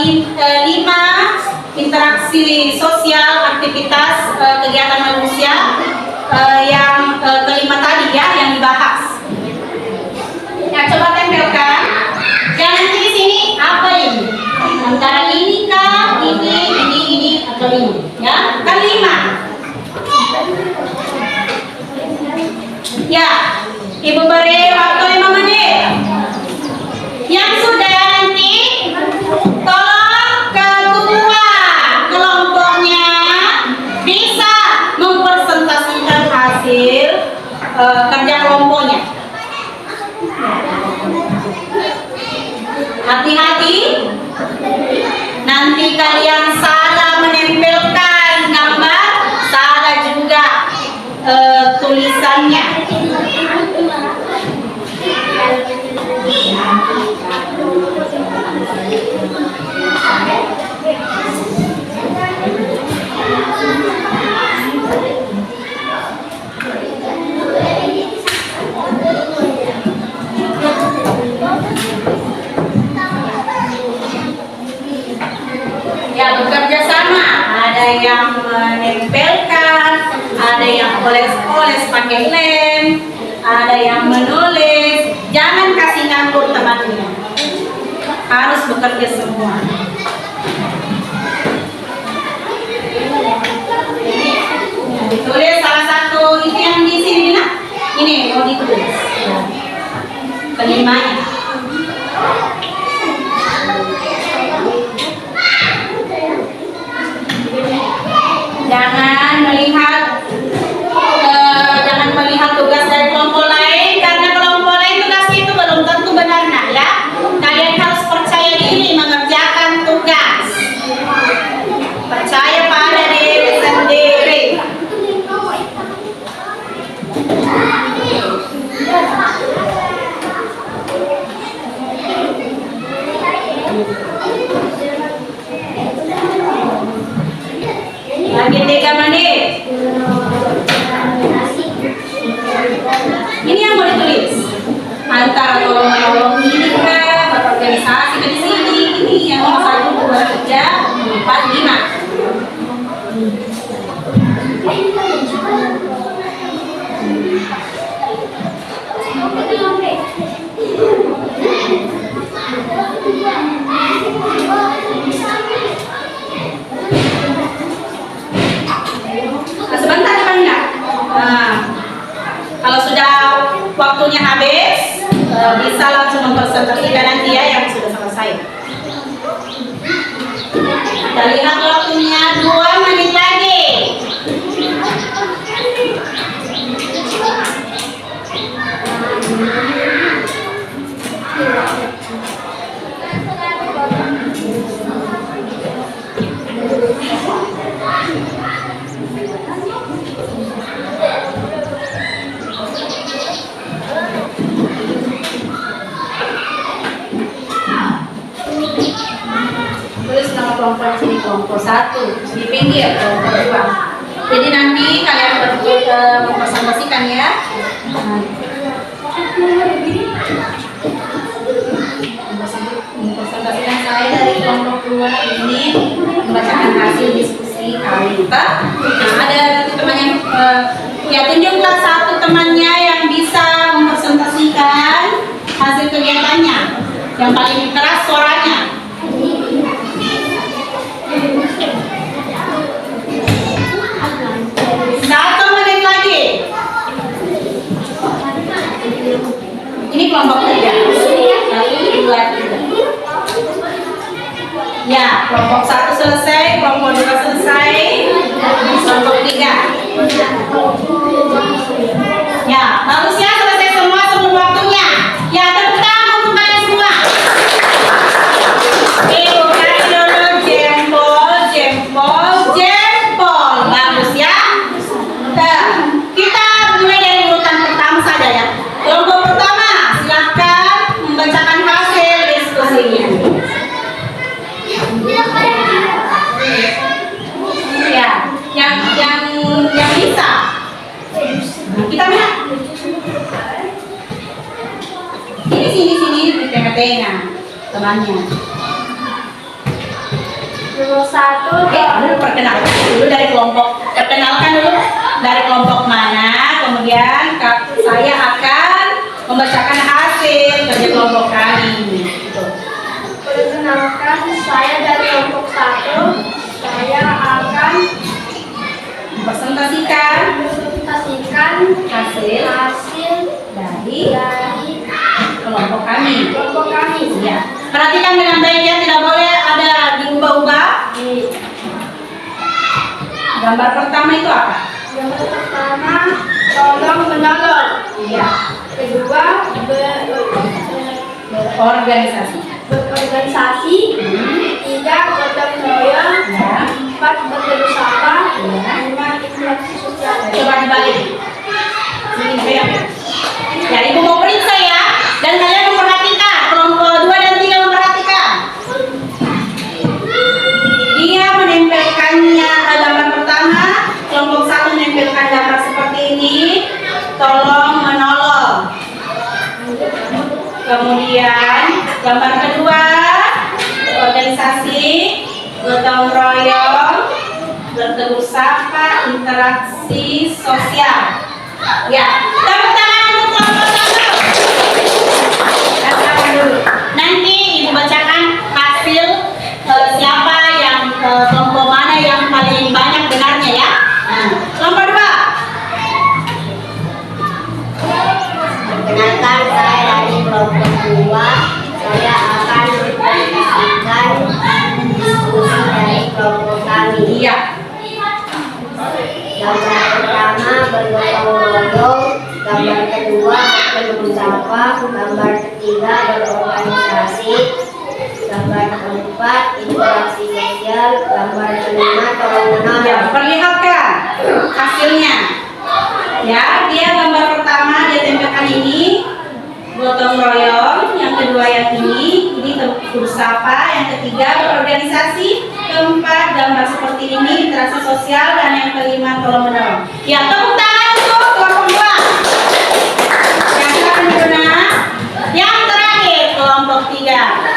5 interaksi sosial, aktivitas kegiatan manusia yang kelima tadi, ya, yang dibahas. Ya, coba tempelkan. Ya, nanti di sini apa ini? Antara ini kah, ini atau ini? Ya, kan 5. Ya, Ibu beri waktu 5 menit. Yang sudah nanti tolong ketua kelompoknya bisa mempresentasikan hasil kerja kelompoknya. Hati-hati, nanti kalian salah menempelkan gambar, salah juga tulisannya. Ya, bekerja sama. Ada yang menempelkan, ada yang oles-oles pakai lem, ada yang menulis. Jangan kasih nganggur temannya, harus bekerja semua. Ditulis salah satu itu yang di sini, nah. Ini mau ditulis pelimanya. Jangan melihat tugas dari kelompok lain, karena kelompok lain tugasnya itu belum tentu benar, nah, ya. Kalian harus percaya diri mengerjakan tugas. Percaya pada diri sendiri. Lagi 3 menit. Ini yang mau ditulis. Antara tolong menolong ini kah, berorganisasi ke sini. Ini yang 1, 2, 3, 4, 5. waktunya habis, bisa langsung mempresentasikan nanti ya yang sudah selesai. Kita lihat waktunya 2 menit lagi. Tulis nama kelompok sini, kelompok 1 di pinggir, kelompok 2. Jadi nanti kalian mempresentasikan ya. Mempresentasikan saya dari kelompok 2 ini membacakan hasil diskusi kali kita. Nah, ada teman yang ya tunjuklah satu temannya yang bisa mempresentasikan hasil kegiatannya yang paling keras suaranya. Satu menit lagi. Ini kelompok 3. 1, 2, 3. Ya, kelompok 1 selesai, kelompok 2 selesai, kelompok 3. Ya, bagus ya, selesai semua sebelum waktunya. Ya, tepuk tangan untuk kalian semua. Ibu kasih dulu jempol, jempol, jempol. Bagus ya. Nah, kita mulai dari urutan pertama saja ya. Kelompok pertama, silakan membacakan hasil diskusinya. Ya, yang bisa. Nah, kita lihat. Sini di tengah-tengah temannya. Nomor 1 Dulu perkenalkan dulu dari kelompok. Perkenalkan dulu dari kelompok mana. Kemudian saya akan membacakan hasil kerja kelompok kami. Gitu. Perkenalkan, saya dari kelompok 1. Saya akan Presentasikan hasil dari kelompok kami. Ya. Perhatikan dengan baik ya, tidak boleh ada diubah-ubah. Gambar pertama itu apa? Yang pertama, tolong menolong. Iya. Kedua, Organisasi. berorganisasi. Tiga, gotong royong. Ya. 4, bertegur sapa. Ya. 5, interaksi sosial. Coba dibalik. Sini saya. Ya, ibu mau periksa ya. Dan kalian memperhatikan. Kelompok 2 dan 3 memperhatikan. Dia menempelkannya gambar pertama. Kelompok 1 menempelkan gambar seperti ini. Tolong menolong. Kemudian gambar kedua, organisasi, gotong royong, bertegur sapa, interaksi sosial. Ya, tepuk tangan untuk kelompok 1. Tangan dulu. Nanti ibu bacakan hasil siapa yang kelompok mana yang paling banyak benarnya ya. Nah, kelompok 2. Perkenalkan, saya dari kelompok 2. Saya akan mempresentasikan diskusi dari kelompok kami. Iya. Gambar pertama, bergotong royong. Gambar kedua, bertegur sapa. Gambar ketiga, berorganisasi. Gambar keempat, interaksi sosial. Gambar kelima, tolong Ya, menolong. perlihatkan hasilnya. Ya, dia gambar pertama dia tempelkan ini gotong royong, yang kedua yang ini tegur sapa, yang ketiga berorganisasi, keempat gambar seperti ini interaksi sosial, dan yang kelima tolong menolong. Ya, tepuk tangan untuk kelompok 2. Yang silakan Yuna. Yang terakhir kelompok 3.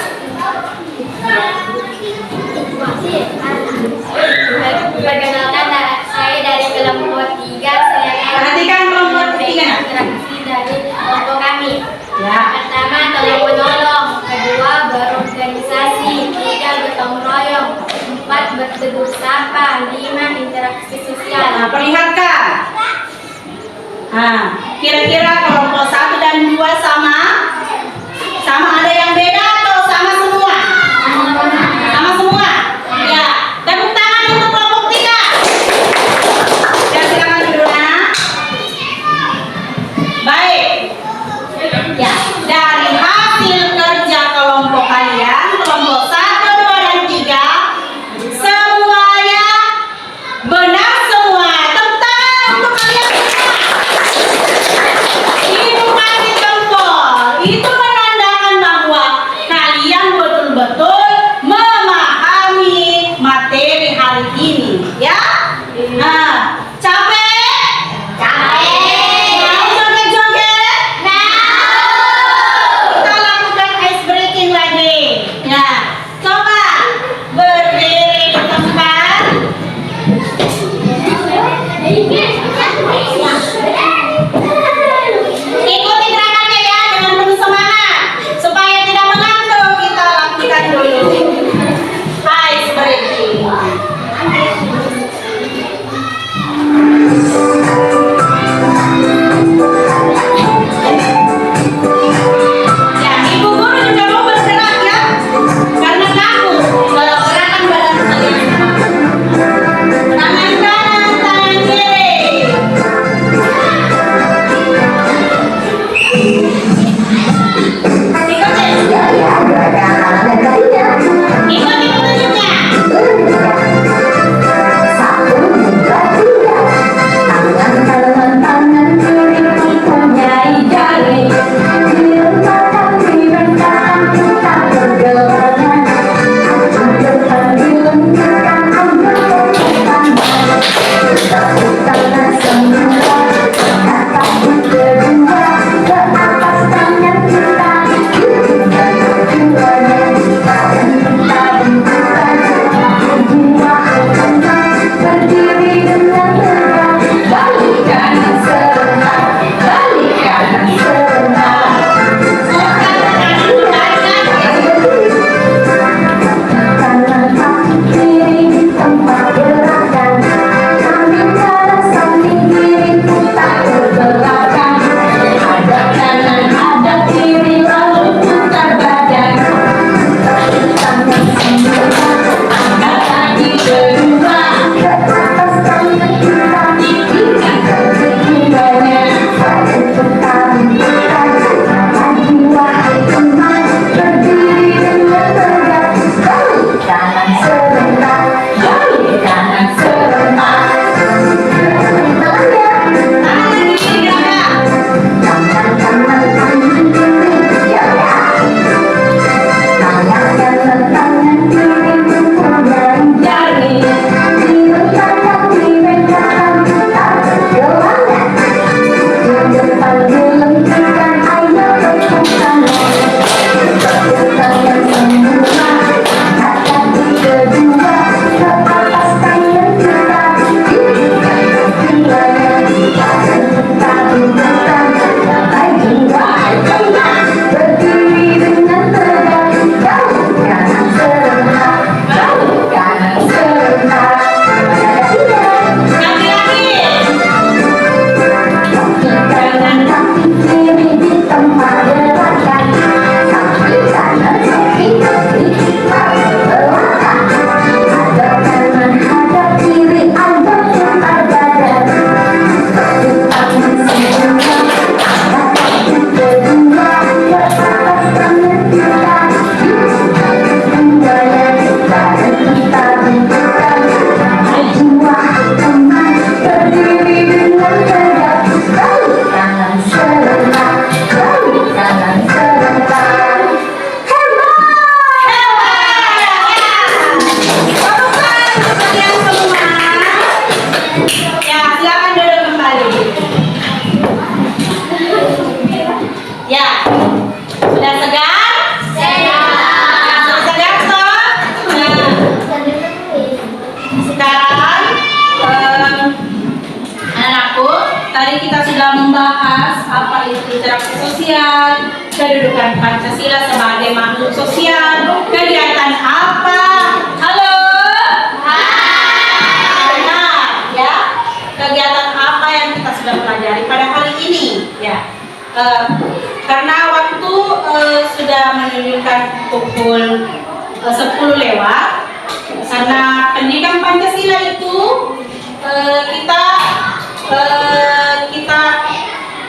Perkenalkan, saya dari kelompok 3. Saya Perhatikan kelompok 3. interaksi dari kelompok kami. Ya. Pertama, tolong menolong. Kedua, berorganisasi. Tiga, gotong royong. 4, bertegur sapa. 5, interaksi sosial. Nah, perlihatkan. Nah, Kira-kira kelompok 1 dan 2 sama? Sama ada yang beda atau sama semua? Sama semua? Ya, tepuk tangan untuk kelompok 3. Ya, silakan duduk anak. Baik. Ya, dari hasil kerja kelompok kalian, kelompok 1, 2, dan 3, semuanya benar semua. Tepuk tangan untuk kalian semua. Ibu kasih jempol. Itu menandakan bahwa kalian betul-betul memahami materi hari ini, ya. Nah, capek? Capek. Mau joget-joget? Kita lakukan ice breaking lagi. Ya, coba berdiri di tempat. Ikuti gerakannya ya dengan penuh semangat supaya tidak mengantuk. Kita lakukan dulu ice breaking. Ya, ibu guru juga mau bergerak ya, karena kamu gerakan badan kalian. Tangan kanan, tangan kiri. Ikuti petunjuknya. sosial, kedudukan Pancasila sebagai makhluk sosial, kegiatan apa? Halo? Benar, ya. Kegiatan apa yang kita sudah pelajari pada hari ini? Eh, karena waktu sudah menunjukkan pukul 10 lewat, karena pendidikan Pancasila itu kita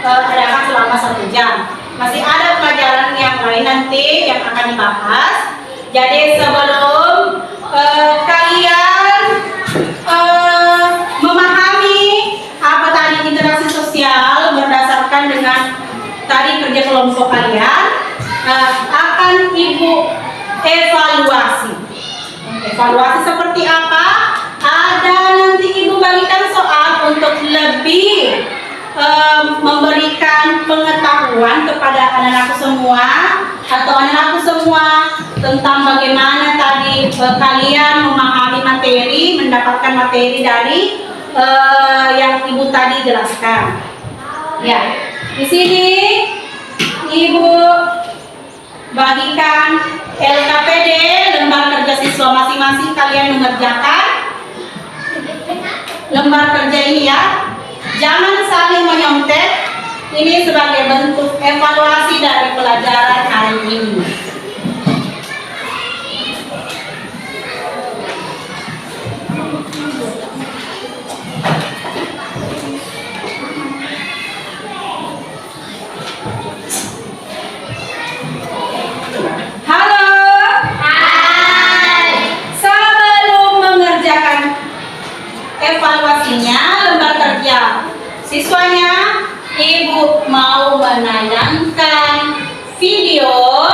adakan selama 1 jam. Masih ada pelajaran yang lain nanti yang akan dibahas. Jadi sebelum kalian memahami apa tadi interaksi sosial berdasarkan dengan tadi kerja kelompok kalian, akan Ibu evaluasi. Evaluasi seperti apa? Ada nanti Ibu bagikan soal untuk lebih memberikan pengetahuan kepada anak-anakku semua atau anak-anakku semua tentang bagaimana tadi kalian memahami materi, mendapatkan materi dari yang Ibu tadi jelaskan. Ya, di sini Ibu bagikan LKPD, lembar kerja siswa masing-masing kalian mengerjakan lembar kerja ini ya. Jangan saling menyontek. Ini sebagai bentuk evaluasi dari pelajaran hari ini. Halo. Hai. Sebelum mengerjakan evaluasinya lembar kerja siswanya, Ibu mau menayangkan video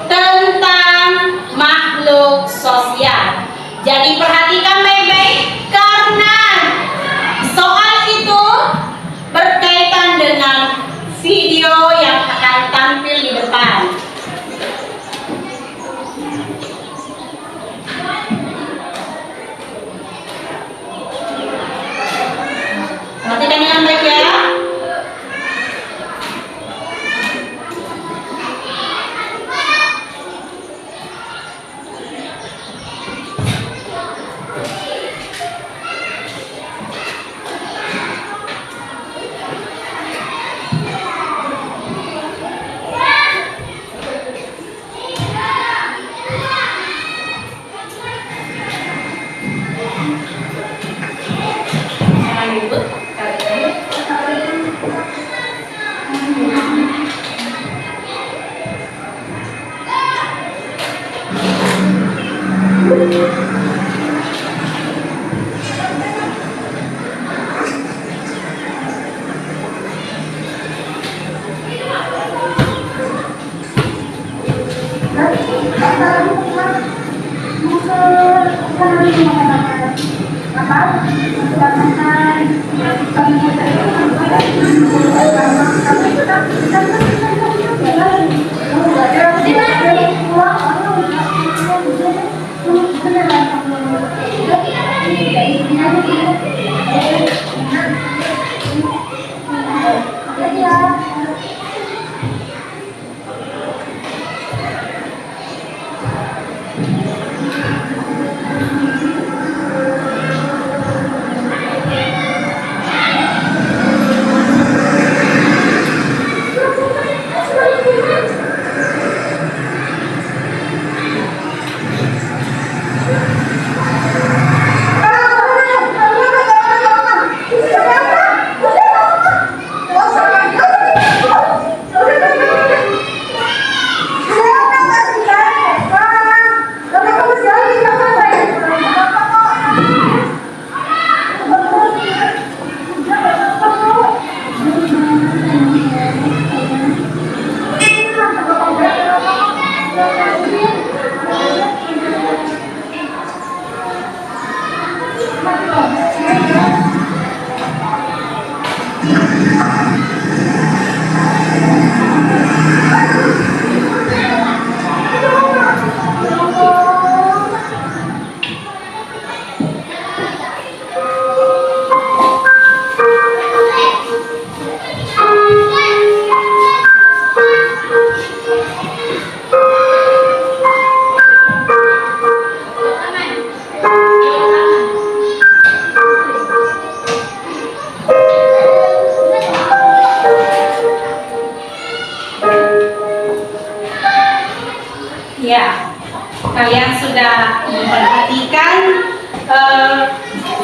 tentang makhluk sosial. Jadi perhatikan baik-baik karena soal itu berkaitan dengan video yang akan tampil di depan. Perhatikan dengan baik ya. Jangan ribut.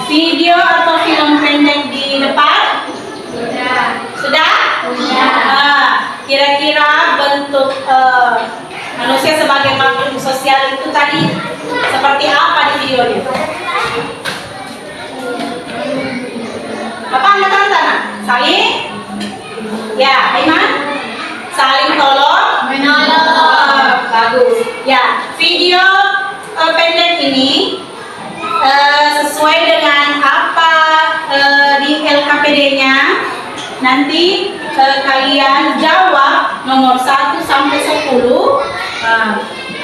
Video atau film pendek di depan? Sudah? Kira-kira bentuk manusia sebagai makhluk sosial itu tadi seperti apa di videonya? Apa angkat tangan sana? Saling? Ya, Aiman? Saling tolong? Menolong. Bagus. Ya, video pendek ini sesuai dengan apa di LKPD-nya. Nanti kalian jawab nomor 1 sampai 10.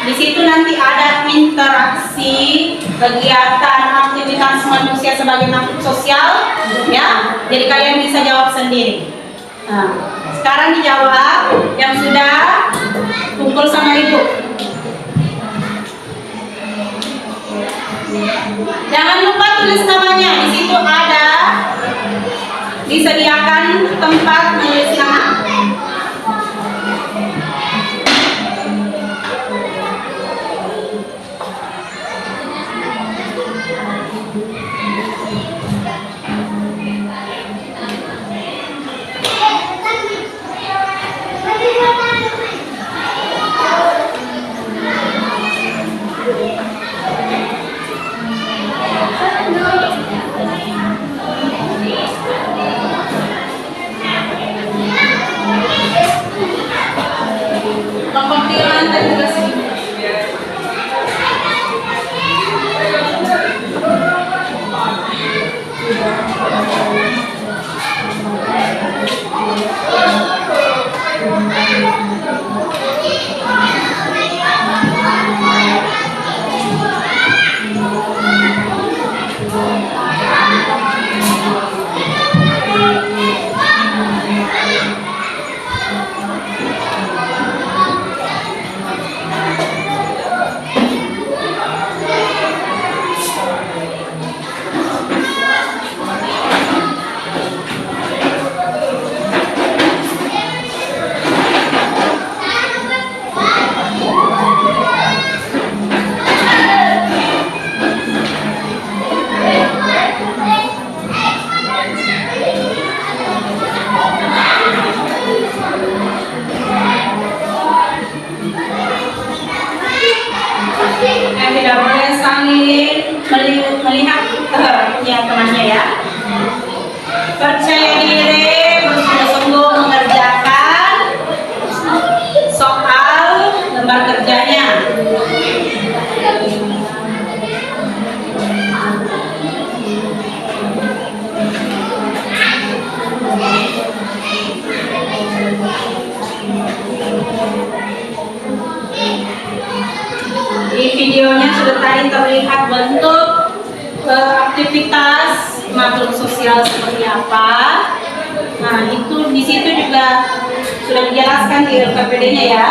Di situ nanti ada interaksi, kegiatan, aktivitas manusia sebagai makhluk sosial, ya. Jadi kalian bisa jawab sendiri. Sekarang dijawab yang sudah kumpul sama ibu. Jangan lupa tulis namanya. Di situ ada disediakan tempat menulis nama. Pemutilan dan tugas. Tidak boleh saling melihat yang temannya ya. Percaya diri, bersungguh-sungguh mengerjakan soal lembar kerjanya. Di videonya sudah tadi terlihat bentuk aktivitas makhluk sosial seperti apa. Nah, itu di situ juga sudah dijelaskan di LKPD-nya ya.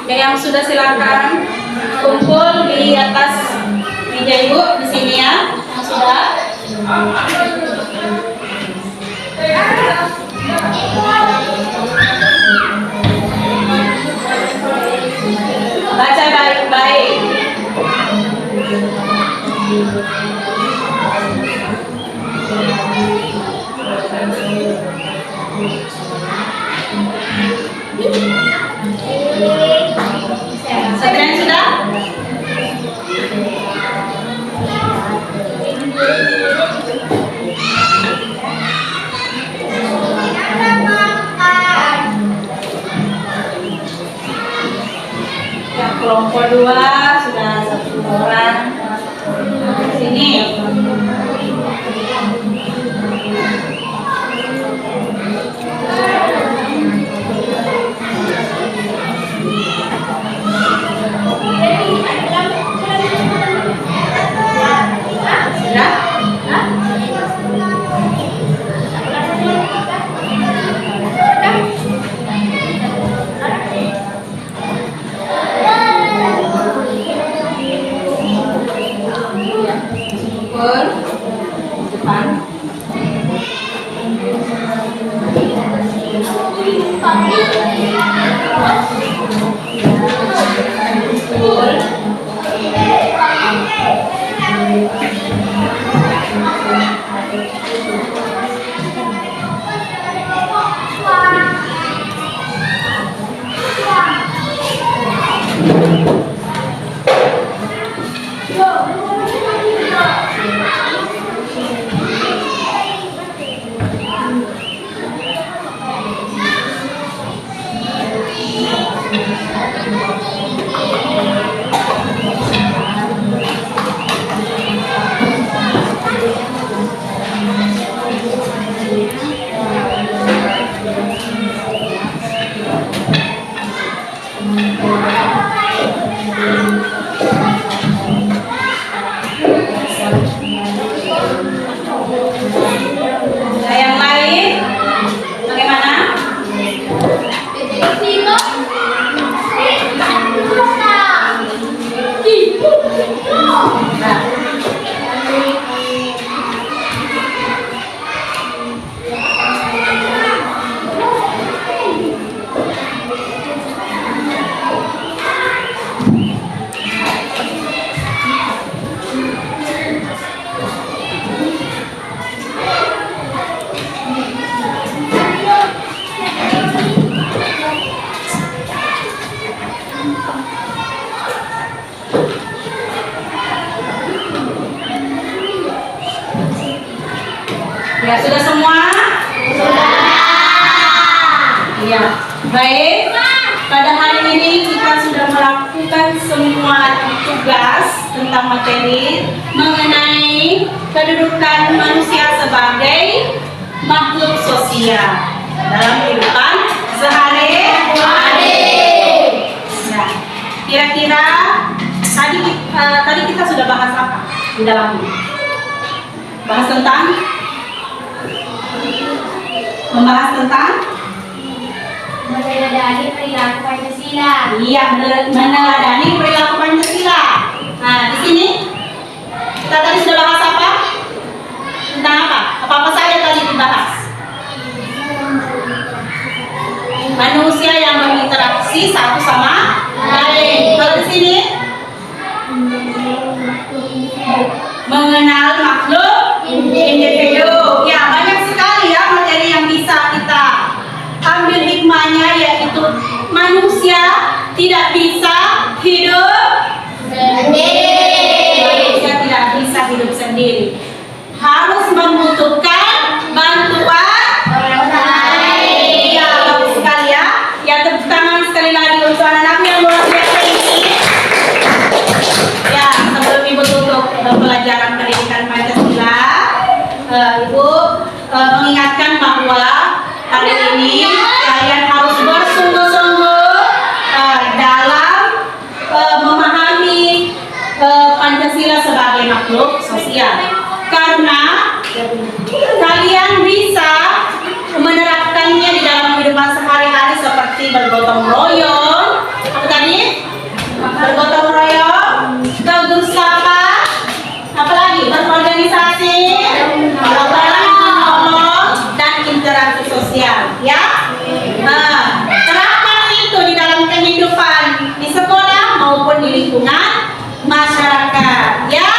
Yang sudah silakan kumpul di atas meja ibu di sini ya. Yang sudah. Baca baik-baik. Sekalian sudah? Betul. Depan. Betul. Nah, yang lain bagaimana? Ya, sudah semua? Sudah. Iya. Baik. Pada hari ini kita sudah melakukan semua tugas tentang materi mengenai kedudukan manusia sebagai makhluk sosial dalam kehidupan sehari-hari. Nah, kira-kira tadi kita sudah bahas apa di dalamnya? Bahas tentang membahas tentang meneladani perilaku Pancasila. iya, meneladani perilaku Pancasila. Nah, di sini kita tadi sudah bahas apa? Tentang apa? Apa-apa saja tadi dibahas? Manusia yang berinteraksi satu sama lain. Kalau di sini mengenal makhluk individu. Ya, banyak sekali ya materi yang bisa kita ambil hikmahnya, yaitu manusia tidak bisa hidup sendiri. Manusia tidak bisa hidup sendiri. Harus membutuhkan bantuan orang lain. Ya, bagus sekali ya. Ya, tepuk tangan sekali lagi untuk anak-anak yang luar biasa ini. Ya, sebelum Ibu tutup pelajaran pendidikan Pancasila, Ibu mengingatkan bahwa hari ini kalian harus bersungguh-sungguh dalam memahami Pancasila sebagai makhluk sosial, karena kalian bisa menerapkannya di dalam kehidupan sehari-hari seperti bergotong royong, apa tadi? Bergotong royong, tegur sapa, apalagi berorganisasi, menolong, dan interaksi sosial, ya. Nah, terapkan itu di dalam kehidupan di sekolah maupun di lingkungan masyarakat, ya.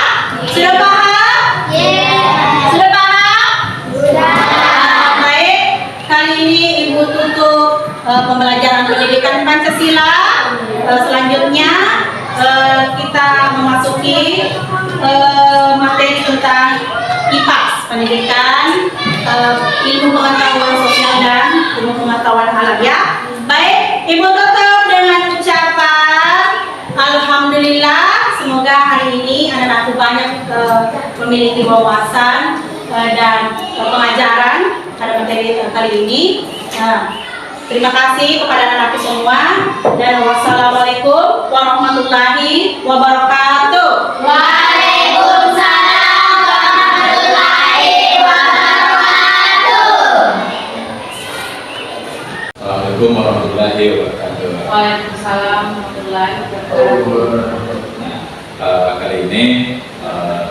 Sudah paham? Sudah paham? Sudah. Baik, kali ini Ibu tutup pembelajaran pendidikan Pancasila. Selanjutnya kita memasuki materi tentang IPAS, pendidikan ilmu pengetahuan sosial dan ilmu pengetahuan alam, ya. Baik, Ibu tutup dengan ucapan alhamdulillah. Semoga hari ini anak-anakku banyak memiliki wawasan dan pengajaran pada materi kali ini. Terima kasih kepada anak-anakku semua, dan wassalamualaikum warahmatullahi wabarakatuh. Waalaikumsalam warahmatullahi wabarakatuh. Assalamualaikum warahmatullahi wabarakatuh. Waalaikumsalam warahmatullahi wabarakatuh. Kali ini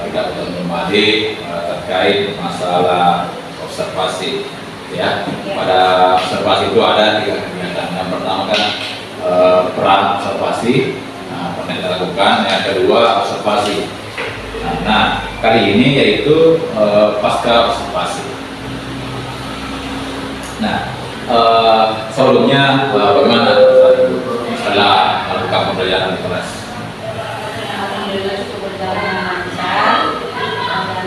kita akan kembali terkait masalah observasi. Ya, pada observasi itu ada 3 kegiatan. Yang pertama kan peran observasi, pernah kita lakukan. Yang kedua observasi. Nah, kali ini yaitu pasca observasi. Nah, sebelumnya bagaimana setelah melakukan pembelajaran di kelas? Alhamdulillah cukup berjalan dengan lancar dan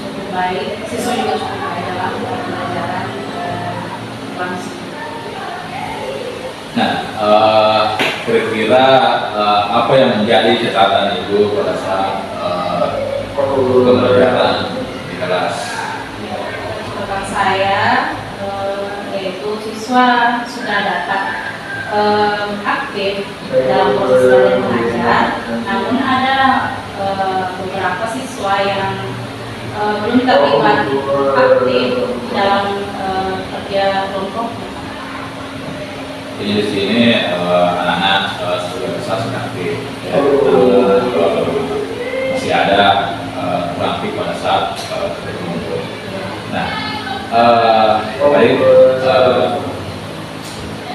cukup baik. Siswa juga cukup baik dalam pembelajaran langsung. Nah, kira-kira apa yang menjadi catatan Ibu pada saat pembelajaran di kelas? Catatan saya yaitu siswa sudah dapat aktif dalam proses belajar mengajar, namun ada beberapa siswa yang belum terlibat aktif dalam kerja kelompok. Jadi di sini anak-anak sebagian besar sudah aktif, ya, namun masih ada kurang aktif pada saat kerja kelompok. Nah, baik.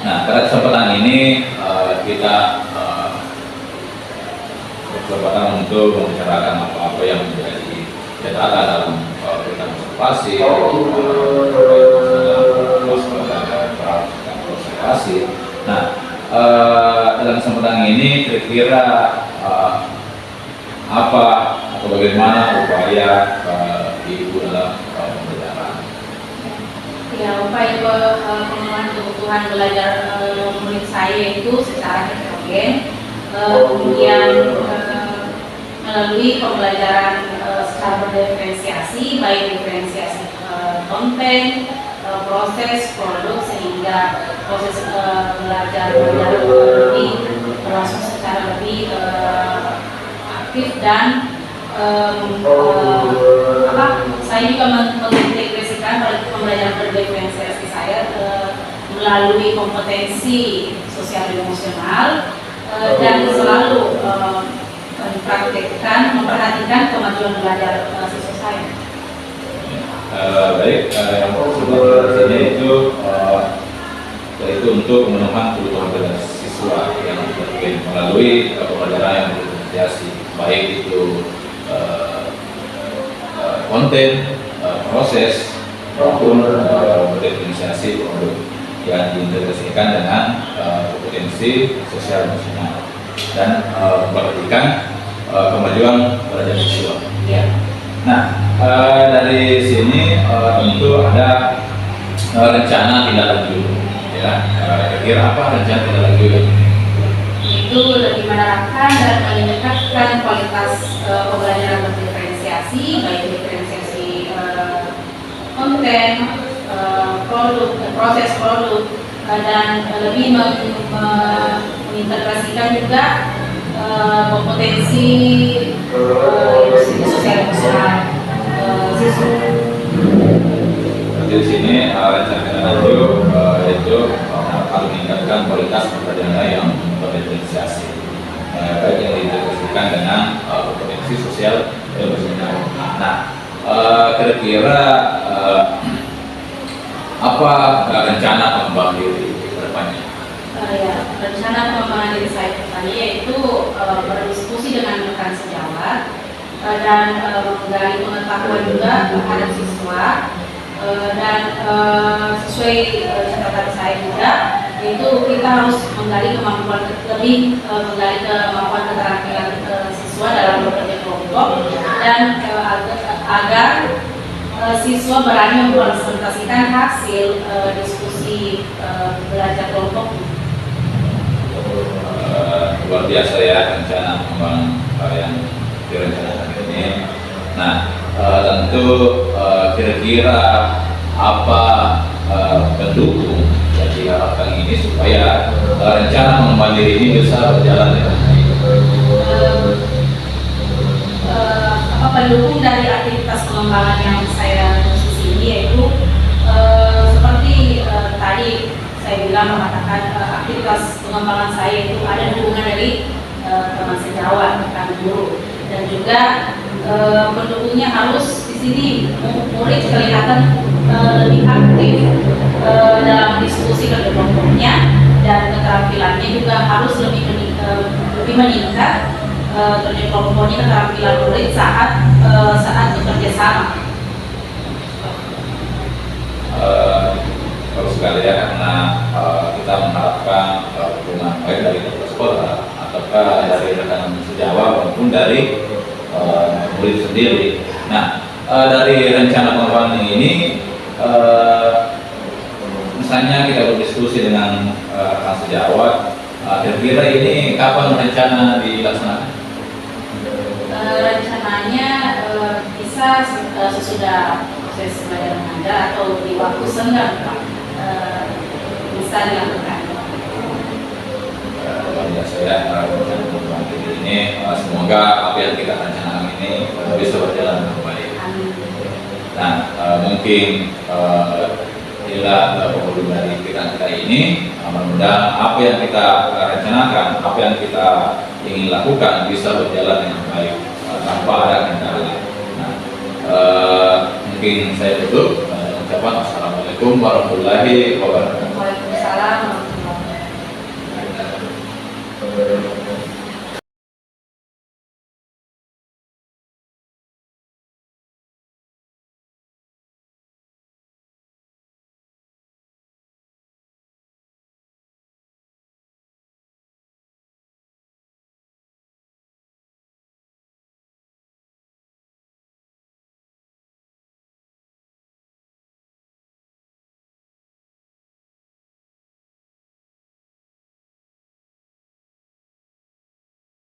Nah, pada kesempatan ini kita berkesempatan untuk membicarakan apa-apa yang menjadi catatan dalam program observasi, observasi. Nah, dalam kesempatan ini kira-kira apa atau bagaimana upaya Ibu dalam pembelajaran? Ya, upaya pemenuhan kebutuhan belajar murid saya itu secara heterogen, kemudian melalui pembelajaran secara berdiferensiasi, baik diferensiasi konten, proses, produk, sehingga proses belajar lebih berlangsung secara lebih aktif dan saya juga mengintegrasikan pembelajaran berdiferensiasi saya melalui kompetensi sosial dan emosional dan selalu mempraktekkan, memperhatikan kemajuan belajar siswa saya. Baik, yang sebelah sini itu yaitu untuk memenuhi kebutuhan belajar siswa yang melalui pembelajaran yang bervariasi, baik itu konten, proses maupun berdiferensiasi produk yang diintegrasikan dengan kompetensi sosial emosional dan memperhatikan kemajuan belajar siswa. Ya. Nah, dari sini tentu ada rencana tindak lanjut, ya. Kira apa rencana tindak lanjut? Itu lebih menerapkan dan meningkatkan kualitas pembelajaran berdiferensiasi, baik diferensiasi konten, produk, proses produk, dan lebih mengintegrasikan juga kompetensi sosial emosional siswa. Di sini rencana lanjut yaitu akan meningkatkan kualitas pembelajaran yang berdiferensiasi, baik yang diintegrasikan dengan kompetensi sosial emosional. Nah, kira-kira apa rencana pengembangan diri ke depannya? Ya, rencana pengembangan diri saya ke depannya yaitu berdiskusi dengan rekan sejawat dan menggali pengetahuan juga terhadap siswa dan sesuai catatan saya juga yaitu kita harus menggali kemampuan menggali kemampuan keterampilan siswa dalam bekerja kelompok dan agar siswa berani mempresentasikan hasil diskusi belajar kelompok. Luar biasa ya rencana pengembangan yang direncanakan ini. Nah, tentu kira-kira apa pendukung yang diharapkan ini supaya rencana pengembangan diri ini bisa berjalan dengan baik. Pendukung dari aktivitas pengembangan yang saya khusus ini yaitu seperti tadi saya bilang mengatakan aktivitas pengembangan saya itu ada dukungan dari teman sejawat, rekan guru. dan juga pendukungnya harus di sini murid kelihatan lebih aktif dalam diskusi kerja kelompoknya, dan keterampilannya juga harus lebih meningkat kerja kelompoknya, keterampilan murid saat bekerja sama. Bagus sekali ya, karena kita mengharapkan dukungan baik dari kepala sekolah ataukah dari rekan sejawat maupun dari murid sendiri. Nah, dari rencana pengembangan ini, misalnya kita berdiskusi dengan rekan sejawat, kira-kira ini kapan rencana dilaksanakan? Rencananya bisa sesudah proses belajar mengajar atau di waktu senggang, Pak, bisa dilakukan. Luar biasa ya, rencana pengembangan ini, semoga apa yang kita rencanakan ini bisa berjalan dengan baik. Amin. Nah, mungkin inilah penghulu dari kita ini. Mudah-mudahan apa yang kita rencanakan, apa yang kita ingin lakukan bisa berjalan dengan baik tanpa ada kendala. Nah, mungkin saya tutup. Ucapan Assalamualaikum warahmatullahi wabarakatuh.